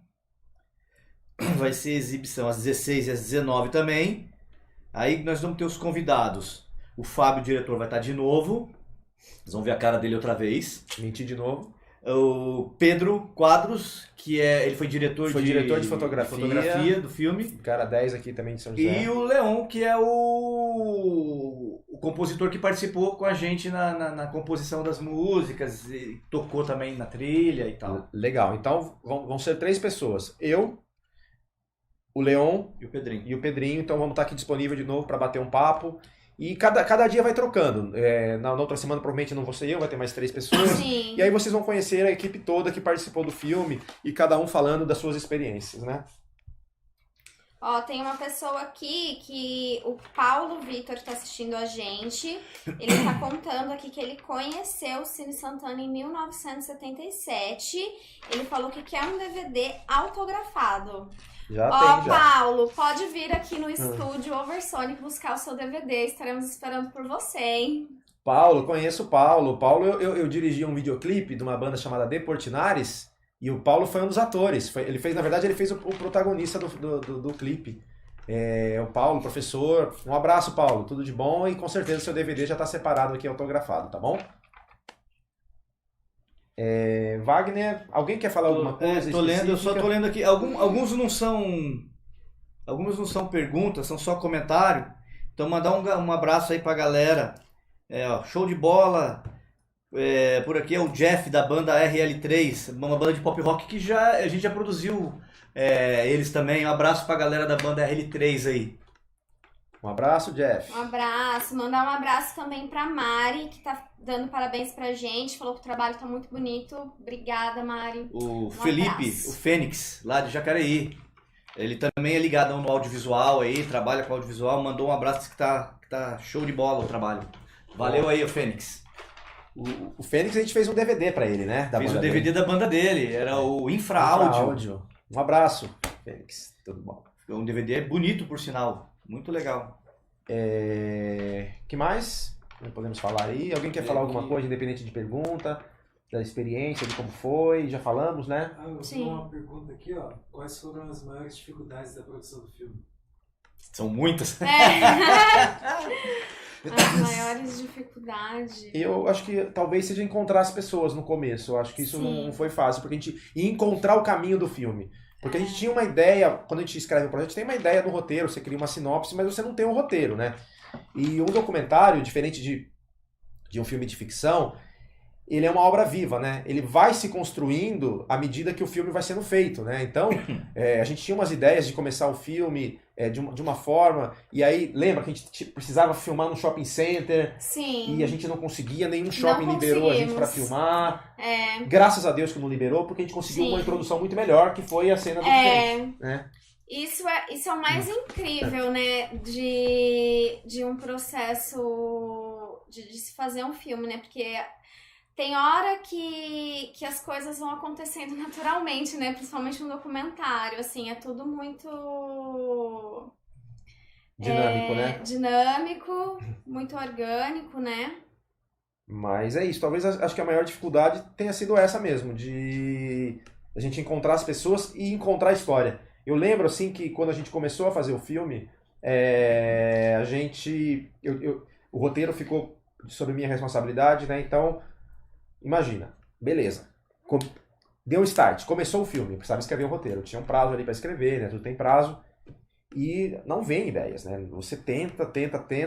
vai ser exibição às 16 e às 19 também. Aí nós vamos ter os convidados. O Fábio, o diretor, vai estar de novo. Vocês vão ver a cara dele outra vez. Mentir de novo. O Pedro Quadros, que ele foi diretor de fotografia do filme. Cara 10 aqui também de São José. E o Leon, que é o compositor que participou com a gente na composição das músicas, e tocou também na trilha e tal. Legal, então vão ser 3 pessoas. Eu, o Leon e o Pedrinho. Então vamos estar aqui disponível de novo para bater um papo. E cada dia vai trocando. Na outra semana provavelmente não vou ser eu, vai ter mais 3 pessoas. Sim. E aí vocês vão conhecer a equipe toda que participou do filme e cada um falando das suas experiências, né? Ó, tem uma pessoa aqui que o Paulo Vitor tá assistindo a gente. Ele tá contando aqui que ele conheceu o Cine Santana em 1977. Ele falou que quer um DVD autografado. Já Ó, tem, já. Paulo, pode vir aqui no estúdio Oversonic buscar o seu DVD. Estaremos esperando por você, hein? Paulo, conheço o Paulo. Paulo, eu dirigi um videoclipe de uma banda chamada De Portinares. E o Paulo foi um dos atores. Na verdade, ele fez o protagonista do clipe. O Paulo, professor. Um abraço, Paulo. Tudo de bom. E com certeza o seu DVD já está separado aqui, autografado, tá bom? Wagner, alguém quer falar alguma coisa? Eu só tô lendo aqui. Alguns não são perguntas, são só comentário. Então mandar um abraço aí pra galera. Show de bola. Por aqui é o Jeff da banda RL3, uma banda de pop rock que a gente já produziu eles também. Um abraço pra galera da banda RL3 aí. Um abraço, Jeff. Um abraço. Mandar um abraço também pra Mari, que tá dando parabéns pra gente. Falou que o trabalho tá muito bonito. Obrigada, Mari. O Felipe, o Fênix, lá de Jacareí. Ele também é ligado no audiovisual aí, trabalha com audiovisual. Mandou um abraço que tá show de bola o trabalho. Valeu aí, o Fênix. O Fênix, a gente fez um DVD pra ele, né? Fez o DVD da banda dele, era o Infraáudio. Um abraço, Fênix. Tudo bom. Um DVD bonito, por sinal. Muito legal. Que mais? Não podemos falar aí. Alguém quer falar alguma coisa, independente de pergunta, da experiência, de como foi? Já falamos, né? Eu tenho uma pergunta aqui, ó. Quais foram as maiores dificuldades da produção do filme? São muitas. As maiores dificuldades. Eu acho que talvez seja encontrar as pessoas no começo. Eu acho que isso não foi fácil, porque a gente ia encontrar o caminho do filme. Porque a gente tinha uma ideia, quando a gente escreve um projeto, tem uma ideia do roteiro, você cria uma sinopse, mas você não tem um roteiro, né? E um documentário, diferente de um filme de ficção, ele é uma obra viva, né? Ele vai se construindo à medida que o filme vai sendo feito, né? Então, a gente tinha umas ideias de começar o filme de uma forma, e aí, lembra que a gente precisava filmar no shopping center, Sim. E a gente não conseguia, nenhum shopping liberou a gente para filmar. Graças a Deus que não liberou, porque a gente conseguiu uma introdução muito melhor, que foi a cena do filme, né? Isso é o mais incrível, né, de um processo de se fazer um filme, né? Porque tem hora que as coisas vão acontecendo naturalmente, né? Principalmente no documentário, assim, é tudo muito dinâmico, né? Dinâmico, muito orgânico, né? Mas é isso, talvez acho que a maior dificuldade tenha sido essa mesmo, de a gente encontrar as pessoas e encontrar a história. Eu lembro, assim, que quando a gente começou a fazer o filme, o roteiro ficou sob minha responsabilidade, né? Então, imagina, beleza. Deu um start, começou o filme, eu precisava escrever o roteiro. Tinha um prazo ali para escrever, né? Tudo tem prazo. E não vem ideias, né? Você tenta,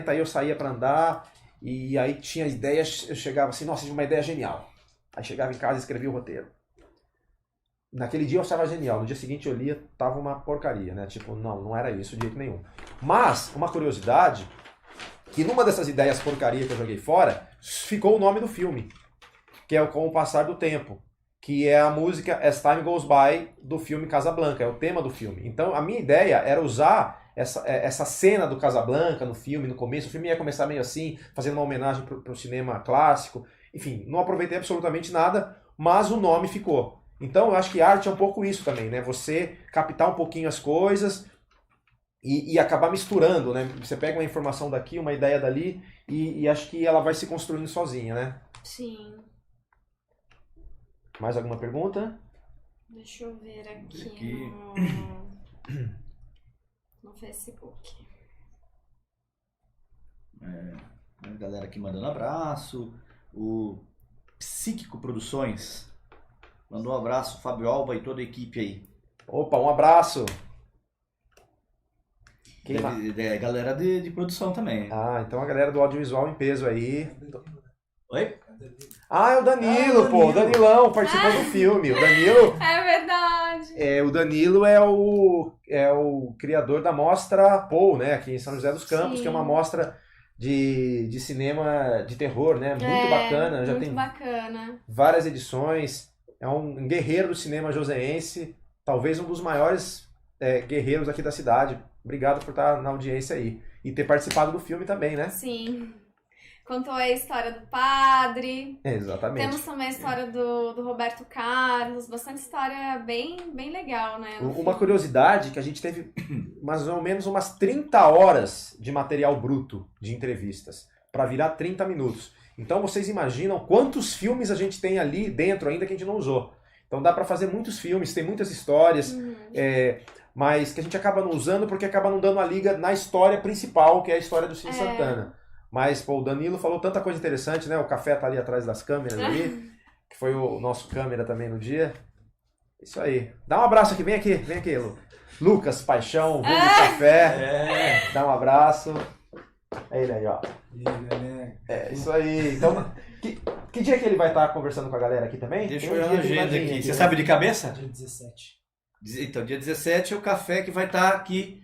aí eu saía para andar, e aí tinha ideias, eu chegava assim, nossa, tive uma ideia genial. Aí chegava em casa e escrevia o roteiro. Naquele dia eu achava genial, no dia seguinte eu lia, tava uma porcaria, né? Tipo, não era isso de jeito nenhum. Mas, uma curiosidade, que numa dessas ideias porcaria que eu joguei fora, ficou o nome do filme, que é o Com o Passar do Tempo, que é a música As Time Goes By do filme Casablanca, é o tema do filme. Então a minha ideia era usar essa cena do Casablanca no filme, no começo. O filme ia começar meio assim, fazendo uma homenagem para o cinema clássico. Enfim, não aproveitei absolutamente nada, mas o nome ficou. Então eu acho que arte é um pouco isso também, né? Você captar um pouquinho as coisas e acabar misturando, né? Você pega uma informação daqui, uma ideia dali, e acho que ela vai se construindo sozinha, né? Sim. Mais alguma pergunta? Deixa eu ver aqui. No Facebook. galera aqui mandando abraço. O Psíquico Produções mandou um abraço, Fábio Alba e toda a equipe aí. Opa, um abraço. Galera de produção também. Ah, então a galera do audiovisual em peso aí. Oi? Ah, é o Danilo, pô. O Danilão participou do filme. O Danilo... É verdade. O Danilo é o criador da Mostra Paul, né? Aqui em São José dos Campos, Sim. que é uma mostra de cinema de terror, né? Muito bacana. Já muito tem bacana. várias edições. É um guerreiro do cinema joseense. Talvez um dos maiores guerreiros aqui da cidade. Obrigado por estar na audiência aí. E ter participado do filme também, né? Sim. Contou a história do padre. Exatamente. Temos também a história do Roberto Carlos. Bastante história bem legal, né? Uma curiosidade que a gente teve mais ou menos umas 30 horas de material bruto de entrevistas para virar 30 minutos. Então vocês imaginam quantos filmes a gente tem ali dentro ainda que a gente não usou. Então dá para fazer muitos filmes, tem muitas histórias, mas que a gente acaba não usando porque acaba não dando a liga na história principal, que é a história do Cine Santana. Mas, pô, o Danilo falou tanta coisa interessante, né? O Café tá ali atrás das câmeras ali, que foi o nosso câmera também no dia. Isso aí. Dá um abraço aqui, vem aqui, Lu. Lucas Paixão, vulgo Café. Dá um abraço. É ele aí, ó. Isso aí. Então, que dia que ele vai estar conversando com a galera aqui também? Deixa eu olhar a agenda aqui. Você sabe de cabeça? Dia 17. Então, dia 17 é o Café que vai estar aqui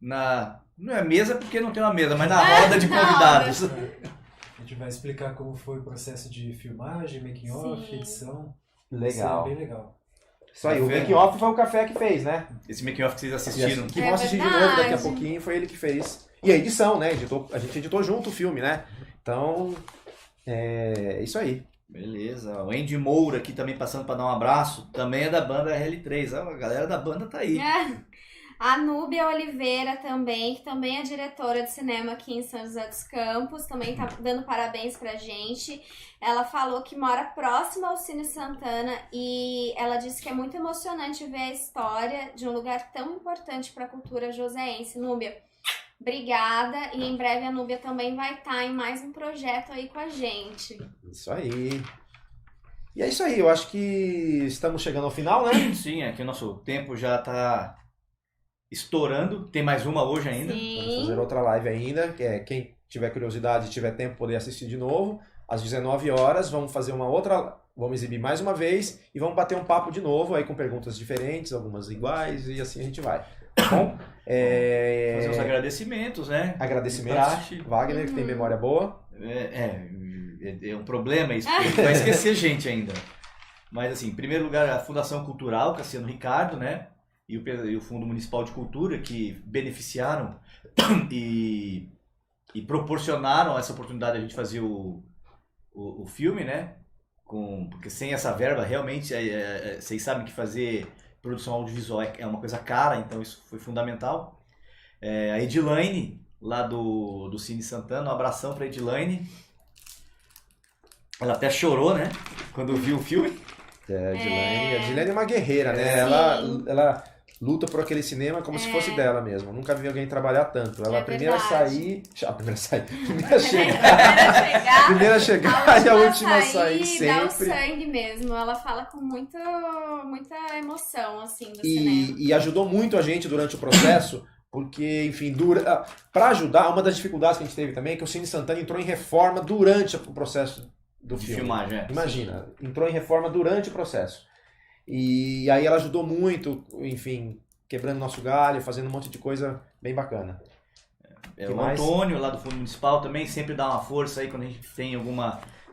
na... Não é mesa porque não tem uma mesa, mas na roda de convidados. A gente vai explicar como foi o processo de filmagem, making off, edição. Legal. Isso é bem legal. Isso aí, o making off foi o Café que fez, né? Esse making off que vocês assistiram. Que vão assistir de novo daqui a pouquinho, foi ele que fez. E a edição, né? A gente editou junto o filme, né? Então, é isso aí. Beleza. O Andy Moura aqui também passando para dar um abraço. Também é da banda RL3. A galera da banda tá aí. A Núbia Oliveira também, que também é diretora de cinema aqui em São José dos Campos, também tá dando parabéns pra gente. Ela falou que mora próximo ao Cine Santana e ela disse que é muito emocionante ver a história de um lugar tão importante para a cultura joseense. Núbia, obrigada, e em breve a Núbia também vai estar em mais um projeto aí com a gente. Isso aí. E é isso aí, eu acho que estamos chegando ao final, né? Sim, aqui o nosso tempo já tá estourando. Tem mais uma hoje ainda. Vamos fazer outra live ainda. Quem tiver curiosidade e tiver tempo poder assistir de novo. Às 19 horas, vamos fazer uma outra. Vamos exibir mais uma vez e vamos bater um papo de novo aí com perguntas diferentes, algumas iguais, e assim a gente vai. Tá bom? Fazer os agradecimentos, né? Agradecimentos. Wagner, que tem memória boa. É um problema isso, porque a gente vai esquecer gente ainda. Mas assim, em primeiro lugar, a Fundação Cultural Cassiano Ricardo, né? E o Fundo Municipal de Cultura, que beneficiaram e proporcionaram essa oportunidade de a gente fazer o filme, né? Porque sem essa verba, realmente, vocês sabem que fazer produção audiovisual é uma coisa cara, então isso foi fundamental. A Edilaine, lá do Cine Santana, um abração para a Edilaine. Ela até chorou, né? Quando viu o filme. A Edilaine é uma guerreira, né? Ela luta por aquele cinema como se fosse dela mesmo. Eu nunca vi alguém trabalhar tanto. Ela é a primeira a sair. Primeira a chegar e a última a sair sempre. Dá o sangue mesmo. Ela fala com muita emoção, assim, do cinema. E ajudou muito a gente durante o processo, porque, enfim, para ajudar, uma das dificuldades que a gente teve também é que o Cine Santana entrou em reforma durante o processo do filme. Filmagem, Imagina, entrou em reforma durante o processo. E aí ela ajudou muito, enfim, quebrando nosso galho, fazendo um monte de coisa bem bacana. O Antônio, lá do Fundo Municipal, também sempre dá uma força aí quando a gente tem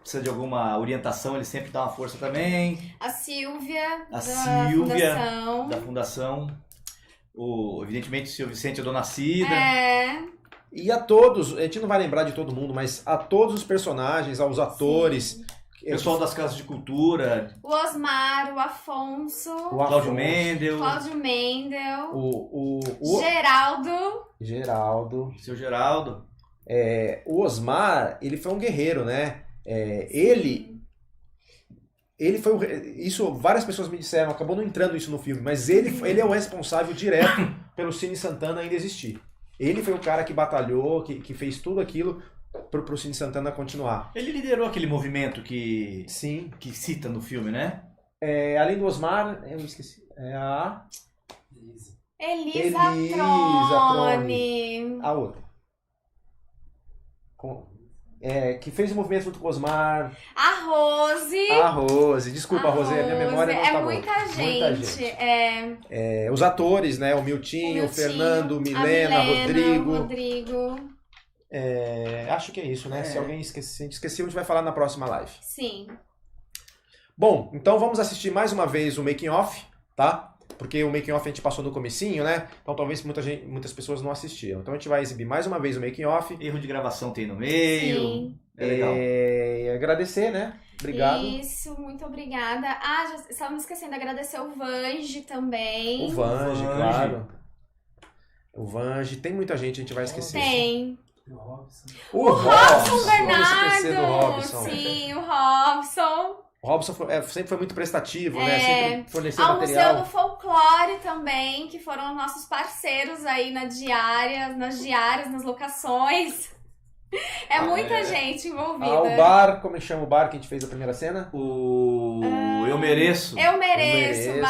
precisa de alguma orientação, ele sempre dá uma força também. A Silvia, da Fundação. Evidentemente, o Seu Vicente e a Dona Cida. E a todos, a gente não vai lembrar de todo mundo, mas a todos os personagens, aos atores... Pessoal das casas de cultura. O Osmar, o Afonso. O Cláudio Mendel. O Geraldo. Seu Geraldo. O Osmar, ele foi um guerreiro, né? Ele foi isso várias pessoas me disseram, acabou não entrando isso no filme, mas ele é o responsável direto pelo Cine Santana ainda existir. Ele foi o cara que batalhou, que fez tudo aquilo pro Cine Santana continuar. Ele liderou aquele movimento que cita no filme, né? Além do Osmar, eu me esqueci. Elisa Trone. A outra. Que fez o movimento junto com o Osmar. A Rose. Desculpa, Rose, a minha memória não tá boa. Muita gente. Os atores, né? O Miltinho, o Fernando, Milena, Rodrigo. Acho que é isso, né? Se alguém esqueceu, a gente vai falar na próxima live. Sim. Bom, então vamos assistir mais uma vez o Making Off, tá? Porque o Making Off a gente passou no comecinho, né? Então talvez muitas pessoas não assistiram. Então a gente vai exibir mais uma vez o Making Off. Erro de gravação tem no meio. Sim. Legal. Agradecer, né? Obrigado. Isso, muito obrigada. Já estava me esquecendo de agradecer o Vange também. O Vange, claro. O Vange. Tem muita gente, a gente vai esquecer. Tem. O Robson Bernardo. Vamos esquecer do Robson. Sim, o Robson. O Robson sempre foi muito prestativo, né? Sempre forneceu Ao material. Museu do Folclore também, que foram nossos parceiros aí nas diárias, nas locações. Muita gente envolvida. O bar, como chama o bar que a gente fez a primeira cena? Eu Mereço. Bar Eu Mereço.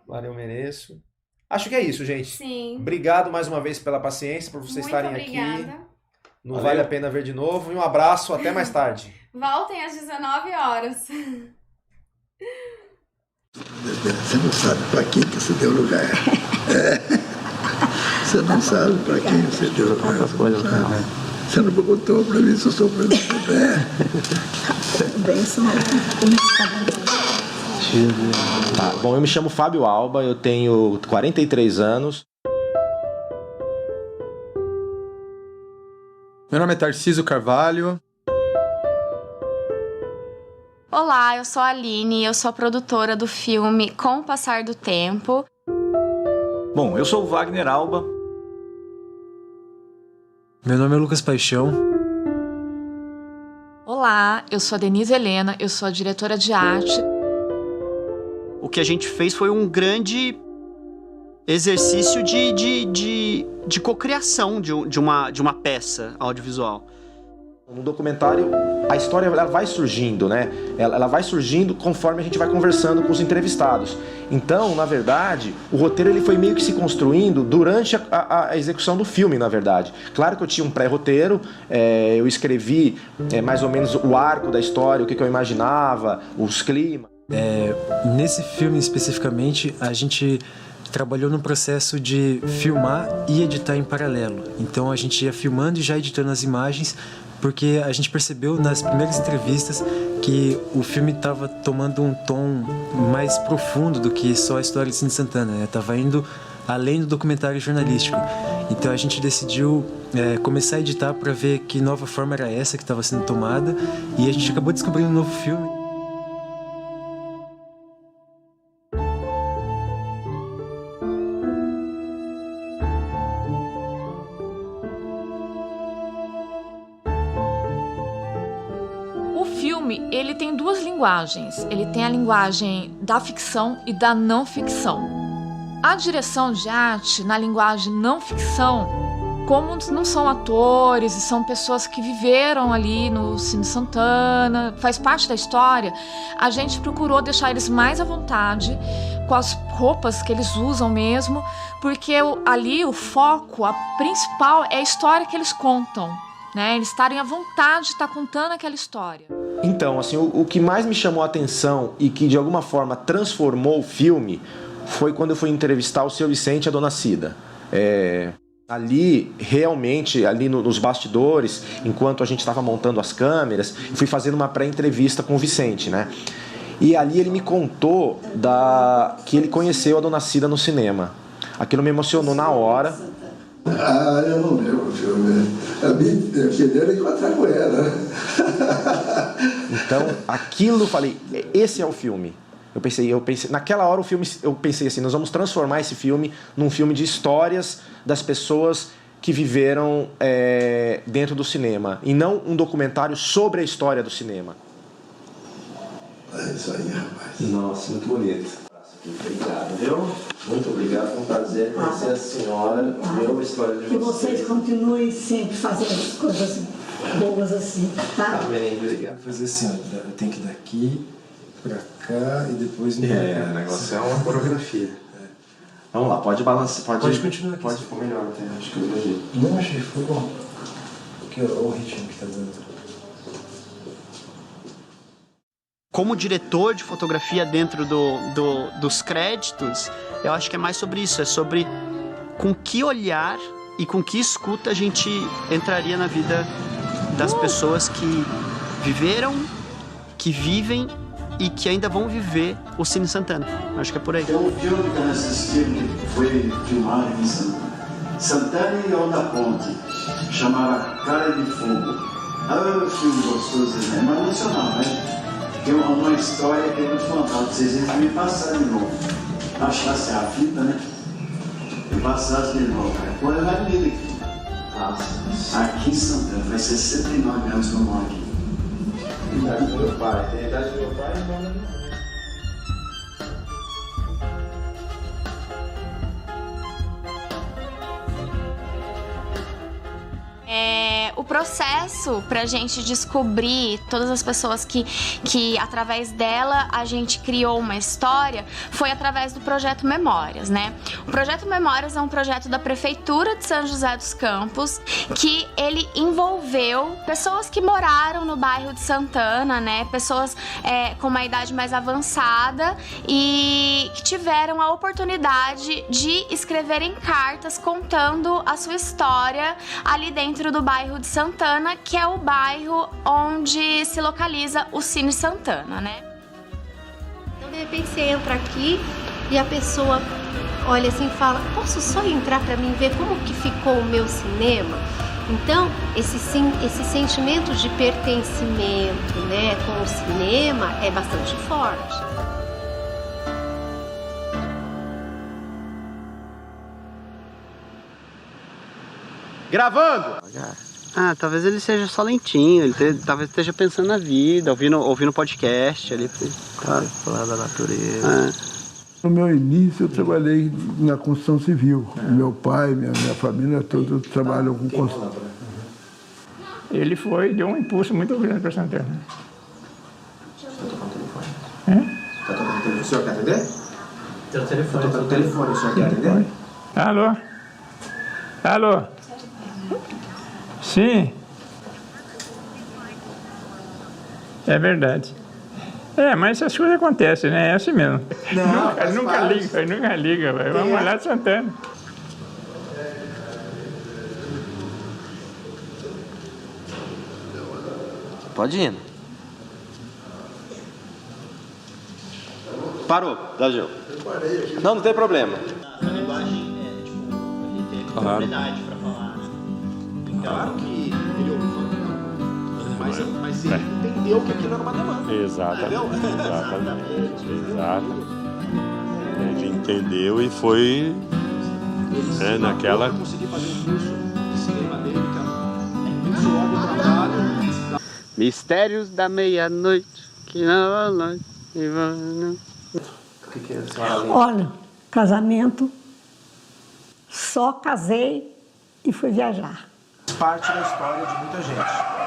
Bar Eu Mereço. Acho que é isso, gente. Sim. Obrigado mais uma vez pela paciência, por vocês estarem aqui. Não Valeu. vale a pena ver de novo. E um abraço, até mais tarde. Voltem às 19 horas. Você não sabe para quem que você deu lugar. Você não sabe para quem você deu lugar. Você não perguntou para mim se eu sou presidente. Bom, eu me chamo Fábio Alba, eu tenho 43 anos. Meu nome é Tarcísio Carvalho. Olá, eu sou a Aline, eu sou a produtora do filme Com o Passar do Tempo. Bom, eu sou o Wagner Alba. Meu nome é Lucas Paixão. Olá, eu sou a Denise Helena, eu sou a diretora de arte. O que a gente fez foi um grande exercício de cocriação de uma peça audiovisual. No documentário, a história ela vai surgindo, né? Ela vai surgindo conforme a gente vai conversando com os entrevistados. Então, na verdade, o roteiro ele foi meio que se construindo durante a execução do filme, na verdade. Claro que eu tinha um pré-roteiro, eu escrevi mais ou menos o arco da história, o que eu imaginava, os climas. Nesse filme especificamente, a gente trabalhou no processo de filmar e editar em paralelo. Então a gente ia filmando e já editando as imagens, porque a gente percebeu nas primeiras entrevistas que o filme estava tomando um tom mais profundo do que só a história de Cine Santana, né? Tava indo além do documentário jornalístico. Então a gente decidiu começar a editar para ver que nova forma era essa que estava sendo tomada, e a gente acabou descobrindo um novo filme. Ele tem duas linguagens. Ele tem a linguagem da ficção e da não ficção. A direção de arte, na linguagem não ficção, como não são atores e são pessoas que viveram ali no Cine Santana, faz parte da história, a gente procurou deixar eles mais à vontade, com as roupas que eles usam mesmo, porque ali o foco, a principal é a história que eles contam, né? Eles estarem à vontade de estar contando aquela história. Então, assim, o que mais me chamou a atenção e que de alguma forma transformou o filme foi quando eu fui entrevistar o Seu Vicente e a Dona Cida. Ali, realmente, ali nos bastidores, enquanto a gente estava montando as câmeras, fui fazendo uma pré-entrevista com o Vicente, né? E ali ele me contou que ele conheceu a Dona Cida no cinema. Aquilo me emocionou na hora. Eu não lembro o filme. Eu queria encontrar com ela. Então, aquilo, falei, esse é o filme. Eu pensei, naquela hora eu pensei assim, nós vamos transformar esse filme num filme de histórias das pessoas que viveram dentro do cinema, e não um documentário sobre a história do cinema. É isso aí, rapaz. Nossa, muito bonito. Obrigado, viu? Muito obrigado, foi um prazer conhecer a senhora, ver a história de Que vocês. vocês continuem sempre fazendo coisas boas assim, tá? Amém, obrigado. Vou fazer assim, ó, eu tenho que ir daqui pra cá e depois... O negócio é uma coreografia. Vamos lá, pode balançar, Pode continuar aqui. Pode, ficou melhor até, acho que eu vejo. Não, achei, foi bom. Porque olha o ritmo que tá dando. Como diretor de fotografia dentro dos créditos, eu acho que é mais sobre isso, é sobre com que olhar e com que escuta a gente entraria na vida das pessoas que viveram, que vivem e que ainda vão viver o Cine Santana. Acho que é por aí. Tem um filme que eu assisti, que foi filmado em Santana e Onda Ponte, chamava Cara de Fogo. Ah, filme gostoso, é mais nacional, né? Tem uma história que é muito fantástica, vocês vão me passar de novo. Achasse a fita, né? E passasse de novo. Foi na vida aqui. Aqui em Santana, faz 69 anos que eu moro aqui. A idade do meu pai, tem a idade do meu pai, então... O processo pra gente descobrir todas as pessoas que através dela a gente criou uma história foi através do Projeto Memórias, né? O Projeto Memórias é um projeto da Prefeitura de São José dos Campos que ele envolveu pessoas que moraram no bairro de Santana, né? Pessoas com uma idade mais avançada e que tiveram a oportunidade de escreverem cartas contando a sua história ali dentro do bairro de Santana, que é o bairro onde se localiza o Cine Santana, né? Então, de repente, você entra aqui e a pessoa olha assim e fala: posso só entrar para mim ver como que ficou o meu cinema? Então, esse sentimento de pertencimento, né, com o cinema é bastante forte. Gravando! Ah, talvez ele seja só lentinho, talvez esteja pensando na vida, ouvindo podcast ali. Claro, falar da natureza. No meu início eu trabalhei na construção civil. Meu pai, minha família, todos trabalham com construção. Ele deu um impulso muito grande para Santana. Está tocando o telefone. Está tocando o telefone. O senhor quer atender? Tem o telefone. Está tocando o telefone, o senhor quer atender? Alô? Alô? Sim. É verdade. Mas essas coisas acontecem, né? É assim mesmo. Nunca liga, velho. Vamos olhar de Santana. Pode ir. Parou, Dagil. Não tem problema. A linguagem é, tipo, ele teve propriedade para falar, né? Claro que ele ouviu falando, mas ele entendeu que aquilo era uma demanda. Exatamente. Ele entendeu e foi naquela... Eu consegui fazer um curso de cinema dele, muito longo o trabalho. Mistérios da meia-noite, que não noite e vão... O que é a senhora lembra? Olha, casamento, só casei e fui viajar. Parte da história de muita gente.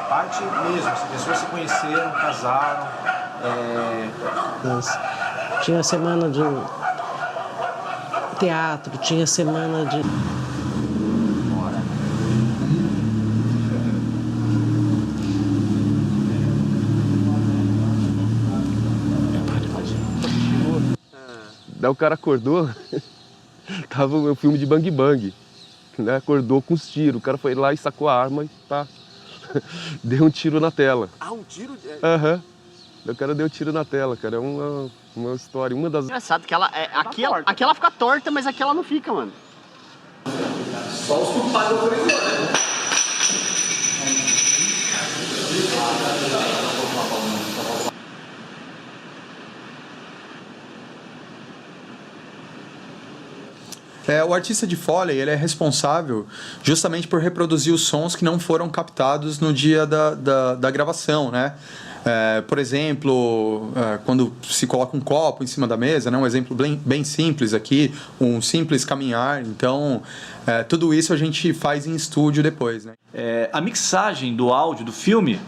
Parte mesmo. As pessoas se conheceram, casaram. Tinha semana de teatro, tinha semana de... Daí o cara acordou, tava o filme de Bang Bang, né? Acordou com os tiros, o cara foi lá e sacou a arma e tá, deu um tiro na tela. Ah, um tiro? Aham. O cara deu um tiro na tela, cara, é uma história, uma das... Engraçado que ela, aqui ela fica torta, mas aqui ela não fica, mano. Só os culpados por isso, né? O artista de Foley, ele é responsável justamente por reproduzir os sons que não foram captados no dia da gravação, né? Por exemplo, quando se coloca um copo em cima da mesa, né? Um exemplo bem simples aqui, um simples caminhar. Então, tudo isso a gente faz em estúdio depois, né? A mixagem do áudio do filme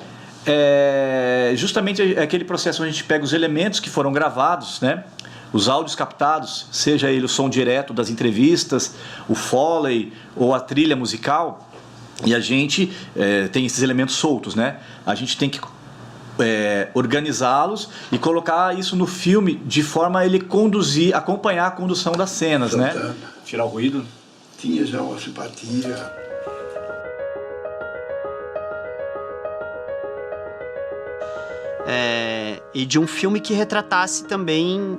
justamente aquele processo onde a gente pega os elementos que foram gravados, né? Os áudios captados, seja ele o som direto das entrevistas, o Foley ou a trilha musical, e a gente tem esses elementos soltos, né? A gente tem que organizá-los e colocar isso no filme de forma a ele acompanhar a condução das cenas, né? Tirar o ruído. Tinha já uma simpatia. E de um filme que retratasse também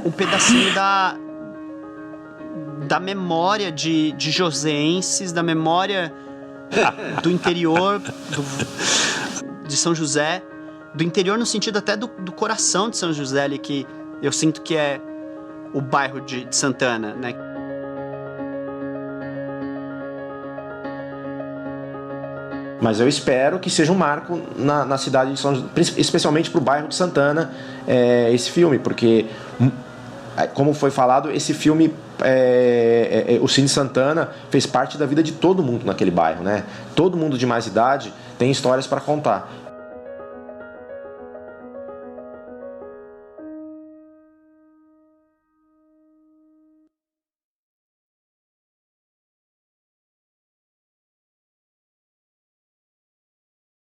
um pedacinho da memória de joseenses, da memória do interior de São José, do interior no sentido até do coração de São José, ali, que eu sinto que é o bairro de Santana, né? Mas eu espero que seja um marco na cidade de São José, especialmente para o bairro de Santana, esse filme, porque, como foi falado, esse filme, o Cine Santana fez parte da vida de todo mundo naquele bairro, né? Todo mundo de mais idade tem histórias para contar.